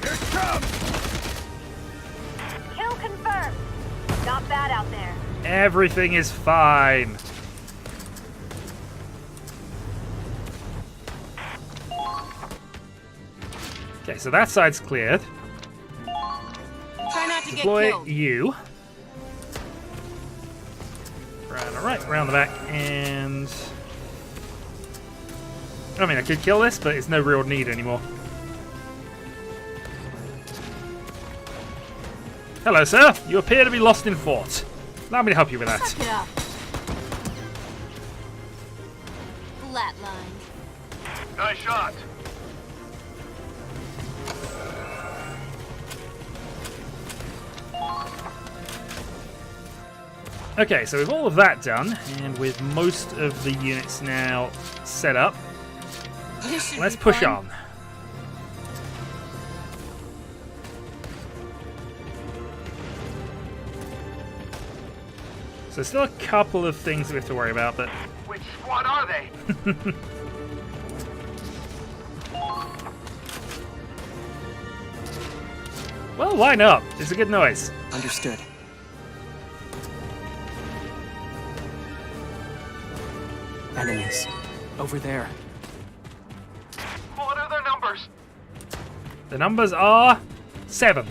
S12: Here it comes!
S11: Kill confirmed. Not bad out there.
S1: Everything is fine. Okay, so that side's cleared.
S10: Try not to
S1: Deploy
S10: get killed.
S1: you. Round the right, round the back, and... I mean, I could kill this, but it's no real need anymore. Hello, sir. You appear to be lost in fort. Allow me to help you with that.
S10: Suck it up. Flatline.
S13: Nice shot.
S1: Okay, so with all of that done, and with most of the units now set up,
S10: This should
S1: let's
S10: be
S1: push
S10: fun.
S1: on. So still a couple of things we have to worry about, but
S13: Which squad are they?
S1: well, line up. It's a good noise.
S5: Understood. Enemies. Over there.
S13: What are their numbers?
S1: The numbers are 7,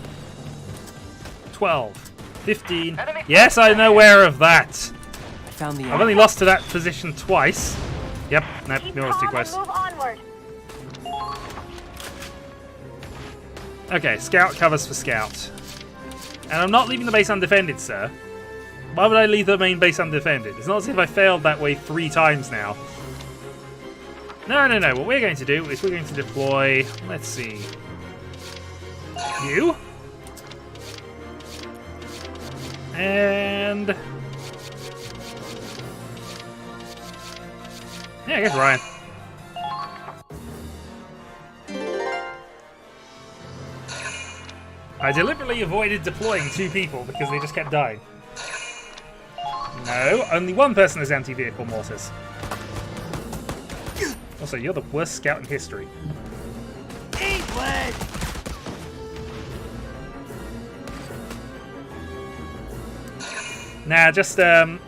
S1: 12, 15. Yes, I'm aware of that.
S5: I found the
S1: I've only lost to that position twice. Yep, nope,
S11: Keep
S1: yours too
S11: calm
S1: close.
S11: and move onward.
S1: Okay, scout covers for scout. And I'm not leaving the base undefended, sir. Why would I leave the main base undefended? It's not as if I failed that way 3 times now. No. What we're going to do is we're going to deploy... Let's see. You. And... yeah, I guess Ryan. I deliberately avoided deploying 2 people because they just kept dying. No, only one person has anti-vehicle mortars. Also, you're the worst scout in history.
S4: Eat lead!
S1: Nah, just the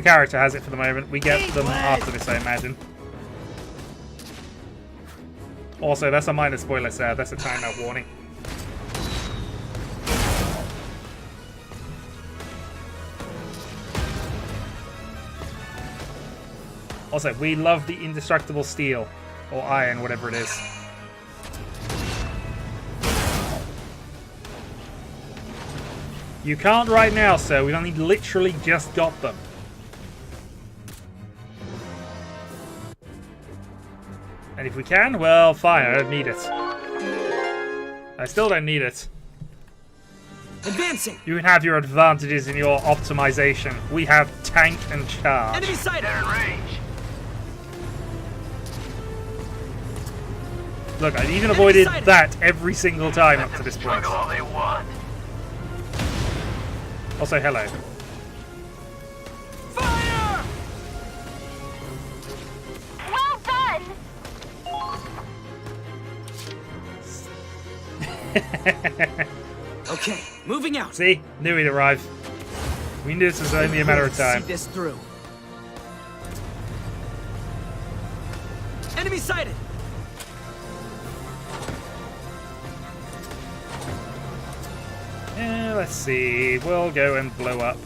S1: character has it for the moment. We get them after this, I imagine. Also, that's a minor spoiler, sir. That's a timeout warning. Also, we love the indestructible steel. Or iron, whatever it is. You can't right now, sir. We've only literally just got them. And if we can, well, fine. I don't need it. I still don't need it.
S5: Advancing!
S1: You can have your advantages in your optimization. We have tank and charge.
S5: Enemy sighted!
S13: They're in range.
S1: Look, I've even avoided that every single time up to this point.
S13: Struggle all they want.
S1: Also, hello.
S5: Fire!
S11: Well done!
S5: Okay, moving out.
S1: See? Knew he'd arrive. We knew this was only a matter of time.
S5: See this through. Enemy sighted!
S1: Let's see. We'll go and blow up.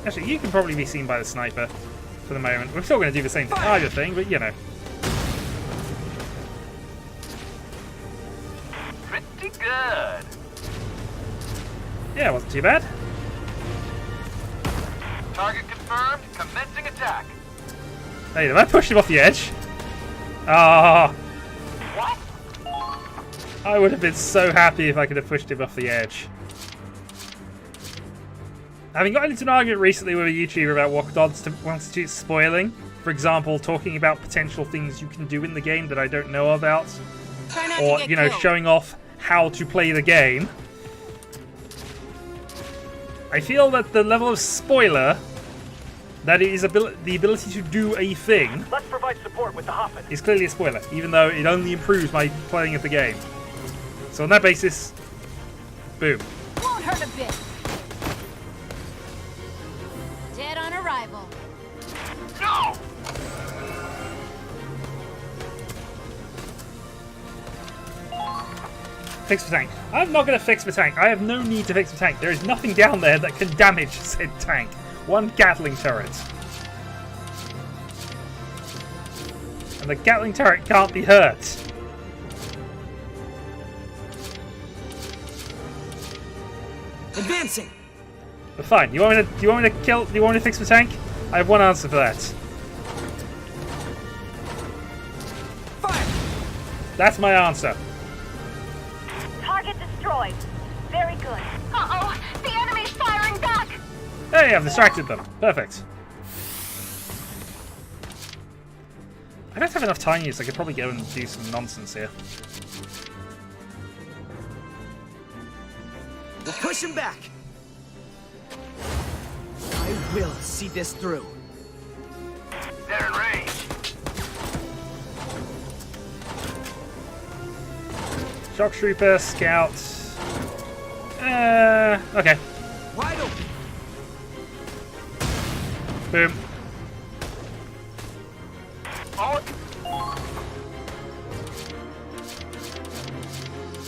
S1: Actually, you can probably be seen by the sniper. for the moment. We're still going to do the same target thing, but you know.
S13: Pretty good.
S1: Yeah, it wasn't too bad.
S13: Target confirmed. Commencing attack.
S1: Hey, did I push him off the edge? Ah.
S13: What?
S1: I would have been so happy if I could have pushed him off the edge. Having gotten into an argument recently with a YouTuber about what constitutes spoiling, for example, talking about potential things you can do in the game that I don't know about, or, you know, showing off how to play the game, I feel that the level of spoiler that is the ability to do a thing
S3: Let's provide support with the Hoffman.
S1: is clearly a spoiler, even though it only improves my playing of the game. So on that basis, boom.
S2: Won't hurt a bit. Dead on arrival.
S13: No!
S1: Fix the tank. I'm not going to fix the tank. I have no need to fix the tank. There is nothing down there that can damage said tank. One Gatling turret. And the Gatling turret can't be hurt.
S5: Advancing.
S1: But fine. You want me to fix the tank? I have one answer for that.
S5: Fire.
S1: That's my answer.
S11: Target destroyed. Very good.
S6: Uh-oh! The enemy's firing back!
S1: Hey, I've distracted them. Perfect. I don't have enough tiny, so I could probably go and do some nonsense here.
S5: We'll push him back. I will see this through.
S13: They're in range.
S1: Shock Trooper, Scout. Okay.
S5: Wide open.
S1: Boom.
S13: Oh,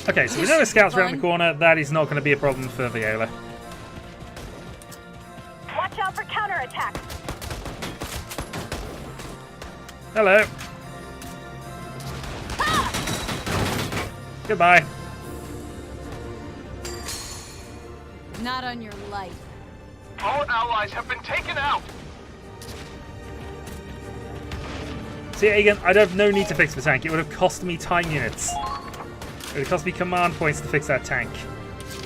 S1: Okay, so we know the Scout's around the corner. That is not going to be a problem for Viola.
S11: Watch out for counterattacks.
S1: Hello. Goodbye.
S2: Not on your life.
S13: all allies have been taken out.
S1: See, again, I'd have no need to fix the tank. It would have cost me time units. It would have cost me command points to fix that tank.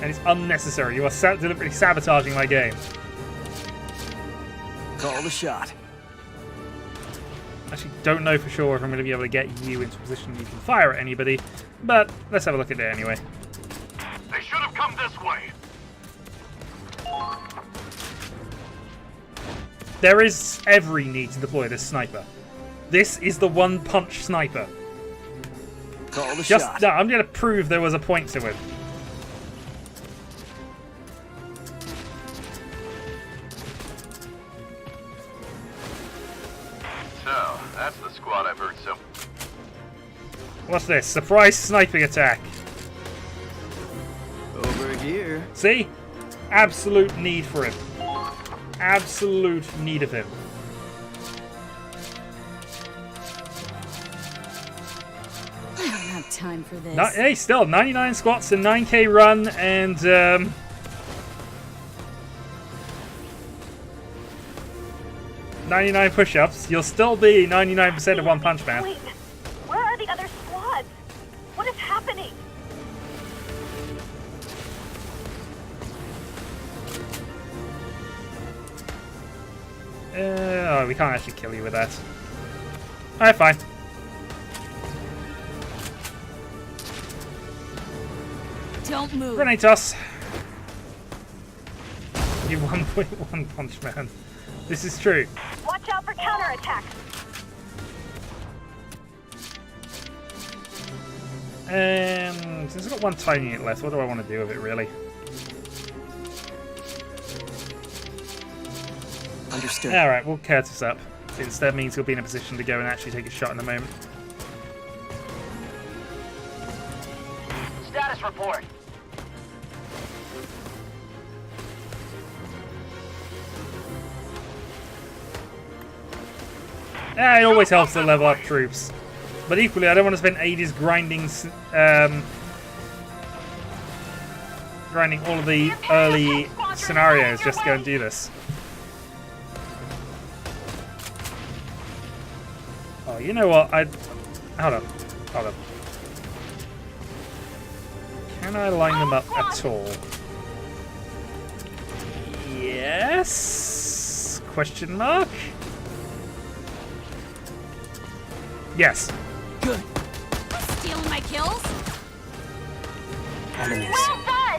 S1: And it's unnecessary. You are deliberately sabotaging my game.
S4: Call the shot.
S1: Actually, don't know for sure if I'm going to be able to get you into a position you can fire at anybody, but let's have a look at it anyway.
S13: They should have come this way.
S1: There is every need to deploy this sniper. This is the one-punch sniper.
S4: Call the shot.
S1: No, I'm going to prove there was a point to it.
S13: So, that's the squad I've heard so.
S1: What's this? Surprise sniping attack.
S4: Over here.
S1: See? Absolute need for him. Absolute need of him.
S2: I don't have time for this.
S1: Hey, still 99 squats and 9k run and 99 push-ups. You'll still be 99% of One Punch Man.
S11: Wait, where are the other squads? What is happening?
S1: Oh, we can't actually kill you with that. Alright, fine.
S2: Don't move.
S1: Grenade toss. You 1.1 Punch Man. This is true.
S11: Watch out for counterattacks.
S1: Since I've got one tiny unit left, what do I want to do with it, really?
S4: Understood.
S1: Alright, we'll Curtis up, since that means he'll be in a position to go and actually take a shot in a moment.
S8: Status report.
S1: It always helps to level up troops. But equally, I don't want to spend ages grinding grinding all of the early scenarios just to go and do this. Oh, you know what? Hold on. Can I line them up at all? Yes? Question mark? Yes.
S10: Good. Stealing my kills?
S5: Enemies.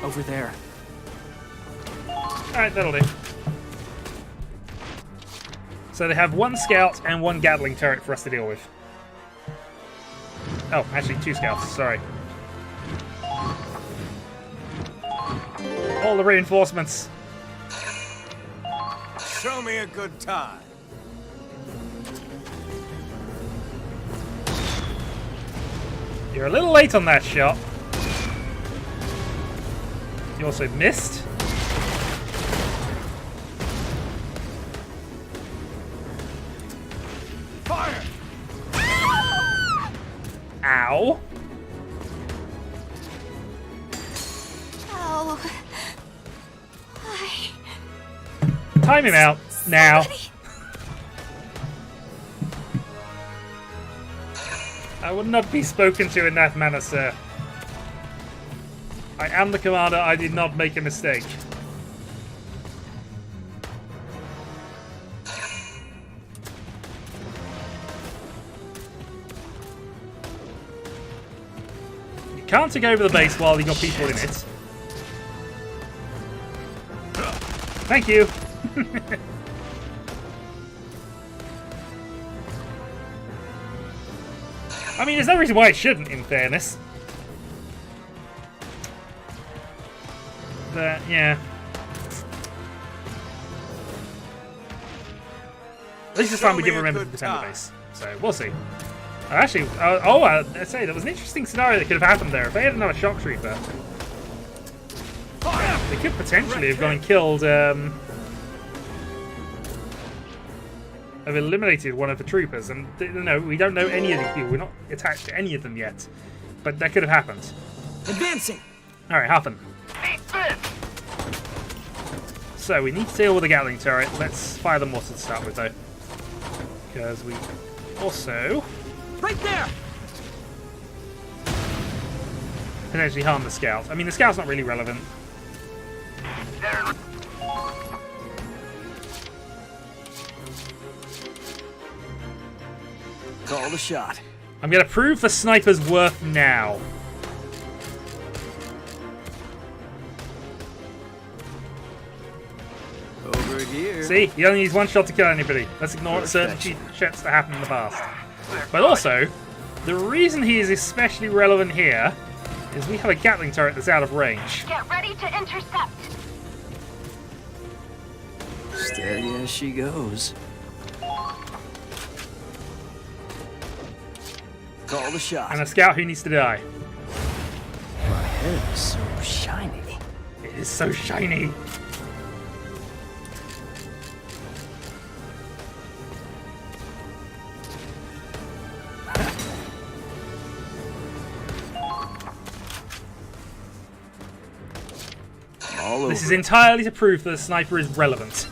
S5: Over there.
S1: Alright, that'll do. So they have one scout and one Gatling turret for us to deal with. Oh, actually 2 scouts, sorry. All the reinforcements.
S9: Show me a good time.
S1: You're a little late on that shot. You also missed.
S12: Fire!
S1: Ow.
S6: Oh. Why?
S1: Time him out now. I would not be spoken to in that manner, sir. I am the commander. I did not make a mistake. You can't take over the base while you've got people in it. Thank you. I mean, there's no reason why it shouldn't, in fairness. But, yeah. At least this time we did remember to defend the base. So, we'll see. Actually, I'd say there was an interesting scenario that could have happened there. If they had another shock trooper, they could potentially have gone and killed, have eliminated one of the troopers, and no, we don't know any of these people. We're not attached to any of them yet, but that could have happened.
S5: Advancing.
S1: All right, Huffin. So we need to deal with the Gatling turret. Let's fire the mortar to start with, though, because we also
S5: right there
S1: potentially harm the scout. I mean, the scout's not really relevant.
S5: Call the shot.
S1: I'm going to prove the sniper's worth now.
S5: Over here.
S1: See? He only needs one shot to kill anybody. Let's ignore certain shits that happened in the past. But also, the reason he is especially relevant here is we have a Gatling turret that's out of range.
S11: Get ready to intercept.
S5: Steady as she goes. Call the shot.
S1: And a scout who needs to die.
S5: My head is so shiny.
S1: It is so shiny. This is entirely to prove that the sniper is relevant.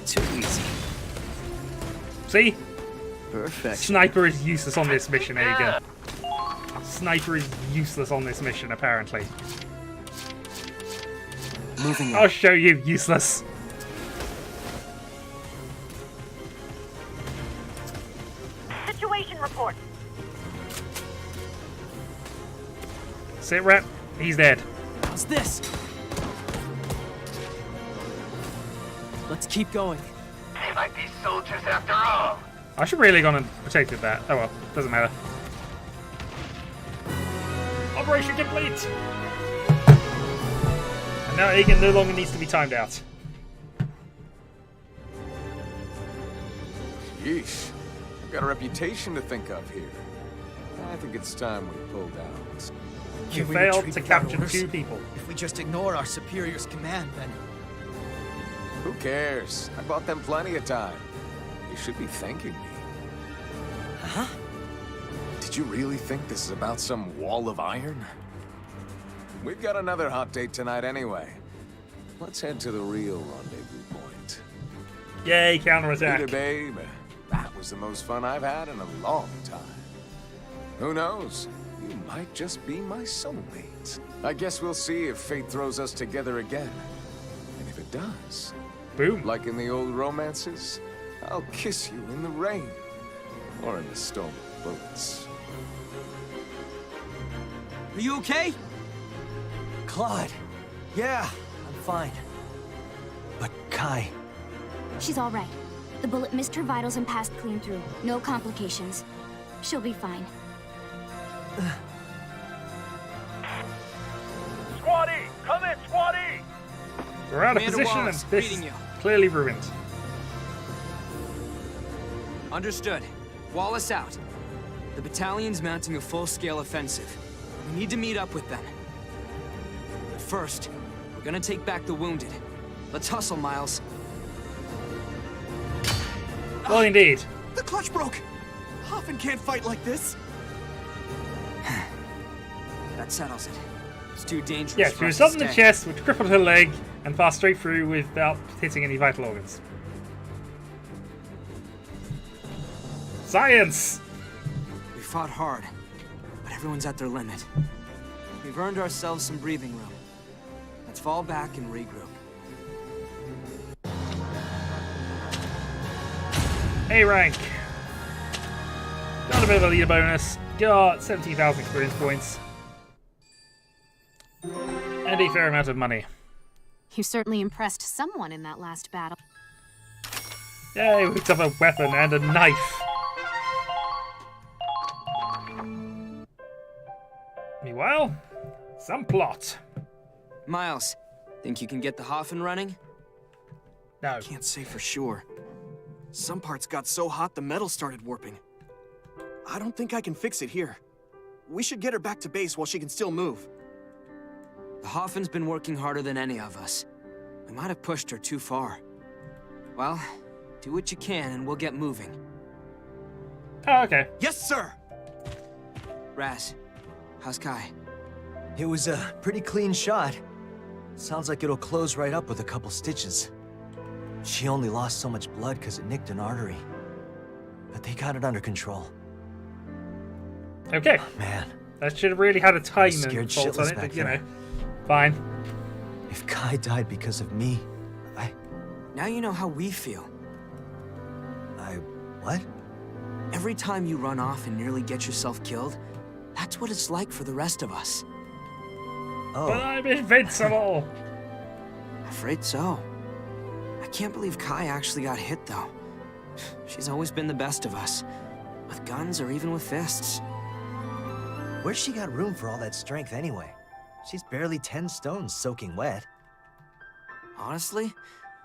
S5: Too easy.
S1: See?
S5: Perfect.
S1: Sniper is useless on this mission, Aga. Sniper is useless on this mission, apparently.
S5: Moving
S1: I'll show you, useless.
S11: Situation report.
S1: Sit rep. He's dead.
S5: How's this? Let's keep going.
S8: They might be soldiers after all.
S1: I should really gone and protected that. Oh well, doesn't matter. Operation complete! And now Egan no longer needs to be timed out.
S9: Yeesh. I've got a reputation to think of here. I think it's time we pulled out.
S1: You failed to capture 2 people.
S4: If we just ignore our superior's command, then
S9: Who cares? I bought them plenty of time. You should be thanking me.
S4: Huh?
S9: Did you really think this is about some wall of iron? We've got another hot date tonight anyway. Let's head to the real rendezvous point.
S1: Yay, counterattack.
S9: Peter, babe, that was the most fun I've had in a long time. Who knows? You might just be my soulmate. I guess we'll see if fate throws us together again. And if it does,
S1: boom.
S9: Like in the old romances, I'll kiss you in the rain. Or in the storm of bullets.
S5: Are you okay?
S4: Claude. Yeah, I'm fine. But Kai...
S14: She's all right. The bullet missed her vitals and passed clean through. No complications. She'll be fine.
S3: Squad E! Come in, Squad E!
S1: We're out of
S5: Commander
S1: position
S5: Wallace,
S1: and this
S5: reading
S1: is
S5: you.
S1: clearly ruined.
S5: Understood. Wallace out. The battalion's mounting a full-scale offensive. We need to meet up with them. But first, we're gonna take back the wounded. Let's hustle, Miles.
S1: Well, indeed.
S4: The clutch broke! Hoffman can't fight like this!
S5: That settles it. It's too dangerous
S1: Yeah,
S5: for
S1: she was
S5: us
S1: shot
S5: to
S1: in the
S5: stay.
S1: chest, which crippled her leg, and passed straight through without hitting any vital organs. Science!
S5: We fought hard, but everyone's at their limit. We've earned ourselves some breathing room. Let's fall back and regroup.
S1: A rank. Got a bit of a leader bonus. Got 17,000 experience points. And a fair amount of money.
S10: You certainly impressed someone in that last battle.
S1: Yay, we picked up a weapon and a knife. Meanwhile, some plot.
S5: Miles, think you can get the Hoffman running?
S1: No.
S4: Can't say for sure. Some parts got so hot the metal started warping. I don't think I can fix it here. We should get her back to base while she can still move.
S5: The Hoffman's been working harder than any of us. We might have pushed her too far. Well, do what you can and we'll get moving.
S1: Oh, okay.
S4: Yes, sir!
S5: Raz, how's Kai?
S4: It was a pretty clean shot. Sounds like it'll close right up with a couple stitches. She only lost so much blood because it nicked an artery. But they got it under control.
S1: Okay.
S4: Oh, man.
S1: That should have really had a time
S4: Scared
S1: and fault on
S4: shitless
S1: it,
S4: back
S1: but you know,
S4: there.
S1: fine.
S4: If Kai died because of me,
S5: Now you know how we feel.
S4: What?
S5: Every time you run off and nearly get yourself killed, that's what it's like for the rest of us.
S4: Oh.
S1: But I'm invincible!
S5: Afraid so. I can't believe Kai actually got hit, though. She's always been the best of us. With guns or even with fists.
S4: Where's she got room for all that strength anyway? She's barely 10 stones soaking wet.
S5: Honestly,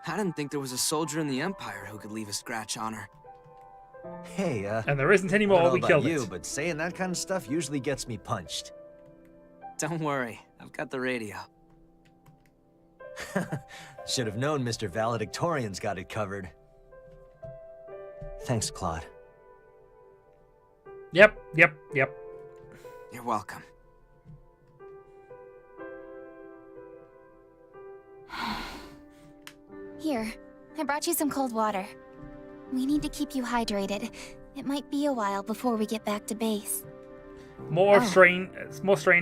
S5: I didn't think there was a soldier in the Empire who could leave a scratch on her.
S4: Hey,
S1: And there isn't any
S4: I don't
S1: more,
S4: know
S1: we
S4: about
S1: killed
S4: you,
S1: it.
S4: but saying that kind of stuff usually gets me punched.
S5: Don't worry, I've got the radio.
S4: Should have known Mr. Valedictorian's got it covered. Thanks, Claude.
S1: Yep.
S5: You're welcome.
S6: Here, I brought you some cold water. We need to keep you hydrated. It might be a while before we get back to base.
S1: More strange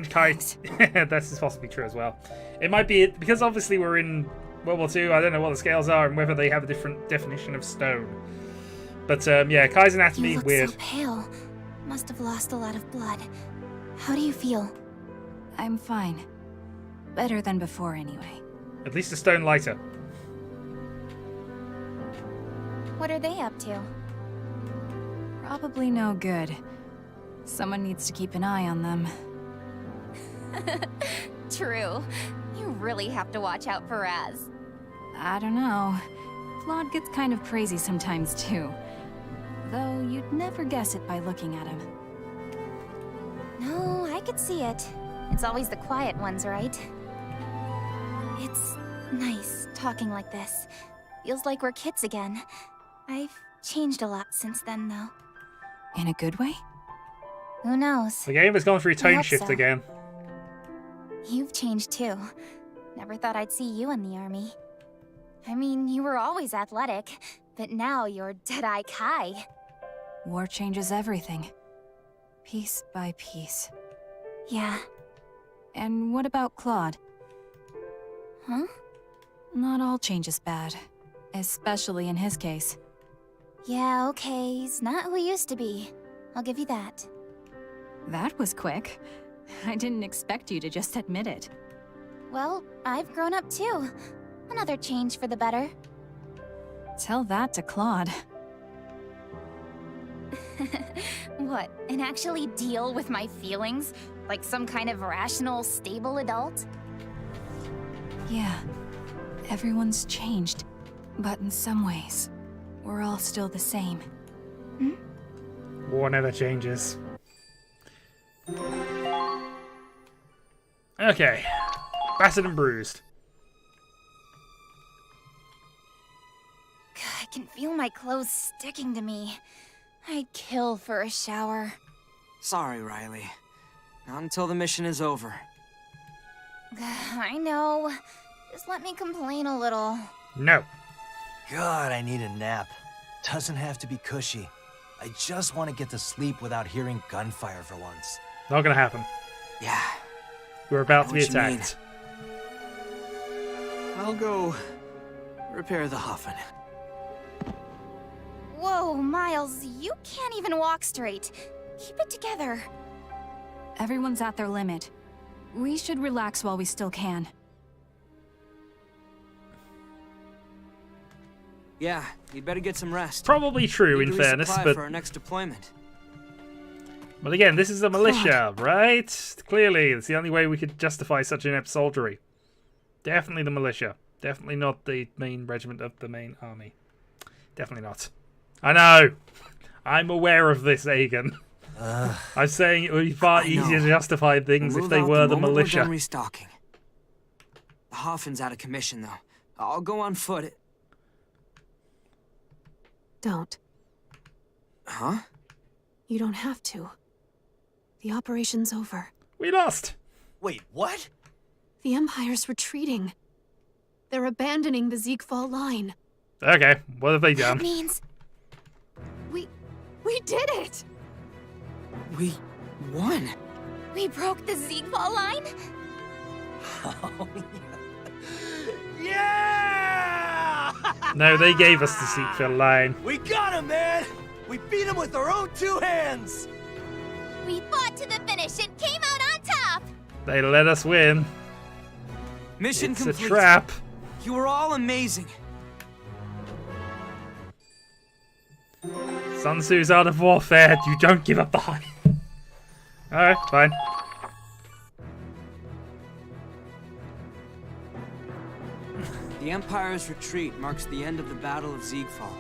S1: kites. This is possibly true as well. It might be because obviously we're in World War II. I don't know what the scales are and whether they have a different definition of stone. But yeah, Kai's anatomy
S6: You look
S1: weird.
S6: so pale. Must have lost a lot of blood. How do you feel?
S2: I'm fine. Better than before, anyway.
S1: At least a stone lighter.
S6: What are they up to?
S2: Probably no good. Someone needs to keep an eye on them.
S6: True. You really have to watch out for Raz.
S2: I don't know. Claude gets kind of crazy sometimes, too. Though you'd never guess it by looking at him.
S6: No, I could see it. It's always the quiet ones, right? It's nice talking like this. Feels like we're kids again. I've changed a lot since then, though.
S2: In a good way?
S6: Who knows?
S1: The game has gone through
S6: I
S1: tone
S6: hope
S1: shift
S6: so.
S1: again.
S6: You've changed too. Never thought I'd see you in the army. I mean, you were always athletic, but now you're Deadeye Kai.
S2: War changes everything. Piece by piece.
S6: Yeah.
S2: And what about Claude?
S6: Huh?
S2: Not all change is bad. Especially in his case.
S6: Yeah, okay, he's not who he used to be. I'll give you that.
S2: That was quick. I didn't expect you to just admit it.
S6: Well, I've grown up too. Another change for the better.
S2: Tell that to Claude.
S6: What, and actually deal with my feelings? Like some kind of rational, stable adult?
S2: Yeah. Everyone's changed. But in some ways, we're all still the same.
S1: War never changes. Okay. Battered and bruised.
S6: I can feel my clothes sticking to me. I'd kill for a shower.
S5: Sorry, Riley. Not until the mission is over.
S6: I know. Just let me complain a little.
S1: No.
S4: God, I need a nap. Doesn't have to be cushy. I just want to get to sleep without hearing gunfire for once.
S1: Not gonna happen.
S5: Yeah.
S1: We're about to be
S5: what you mean.
S1: attacked.
S5: I'll go repair the Hoffen.
S6: Whoa, Miles, you can't even walk straight. Keep it together.
S2: Everyone's at their limit. We should relax while we still can.
S5: Yeah, you'd better get some rest.
S1: Probably true,
S5: Need
S1: in
S5: to
S1: fairness,
S5: resupply
S1: but
S5: for our next deployment.
S1: But again, this is a militia, right? Clearly, it's the only way we could justify such inept soldiery. Definitely the militia. Definitely not the main regiment of the main army. Definitely not. I know! I'm aware of this, Aegon. I'm saying it would be far easier to justify things if they were the militia.
S5: We're done restocking. The Hoffen's out of commission, though. I'll go on foot.
S10: Don't.
S5: Huh?
S10: You don't have to. The operation's over.
S1: We lost!
S4: Wait, what?
S10: The Empire's retreating. They're abandoning the Ziegfall line.
S1: Okay, what have they done?
S6: That means...
S10: We did it!
S5: We won.
S6: we broke the Ziegfall line?
S4: Oh, yeah!
S1: No, they gave us the Ziegfall line.
S4: We got him, man! We beat him with our own two hands!
S6: We fought to the finish and came out on top!
S1: They let us win.
S5: Mission
S1: It's
S5: complete.
S1: a trap.
S5: You were all amazing.
S1: Sun Tzu's art of warfare. You don't give up the hype. Alright, fine.
S5: The Empire's retreat marks the end of the Battle of Ziegfall.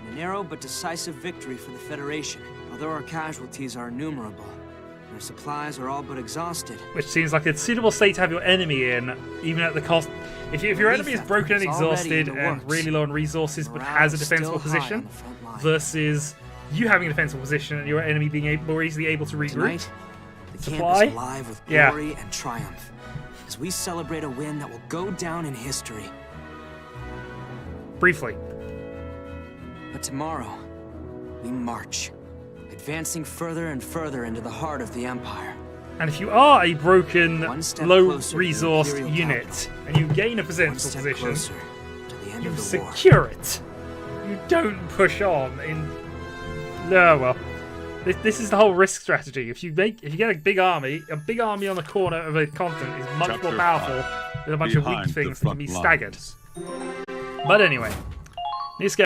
S5: A narrow but decisive victory for the Federation. Although our casualties are innumerable, their supplies are all but exhausted.
S1: Which seems like a suitable state to have your enemy in, even at the cost. If your enemy is broken and exhausted and really low on resources but has a defensible position, versus you having a defensible position and your enemy being more easily able to regroup.
S5: Tonight, the
S1: supply,
S5: camp is alive with glory and triumph as we celebrate a win that will go down in history.
S1: Briefly.
S5: But tomorrow, we march, advancing further and further into the heart of the Empire.
S1: And if you are a broken, low resourced
S5: Imperial
S1: unit
S5: capital,
S1: and you gain a defensible
S5: step
S1: position,
S5: closer to the end
S1: you
S5: of the war.
S1: secure it. You don't push on in. No, well, this is the whole risk strategy. If you get a big army on the corner of a continent is much more powerful than a bunch of weak things that can be staggered. But anyway, this game.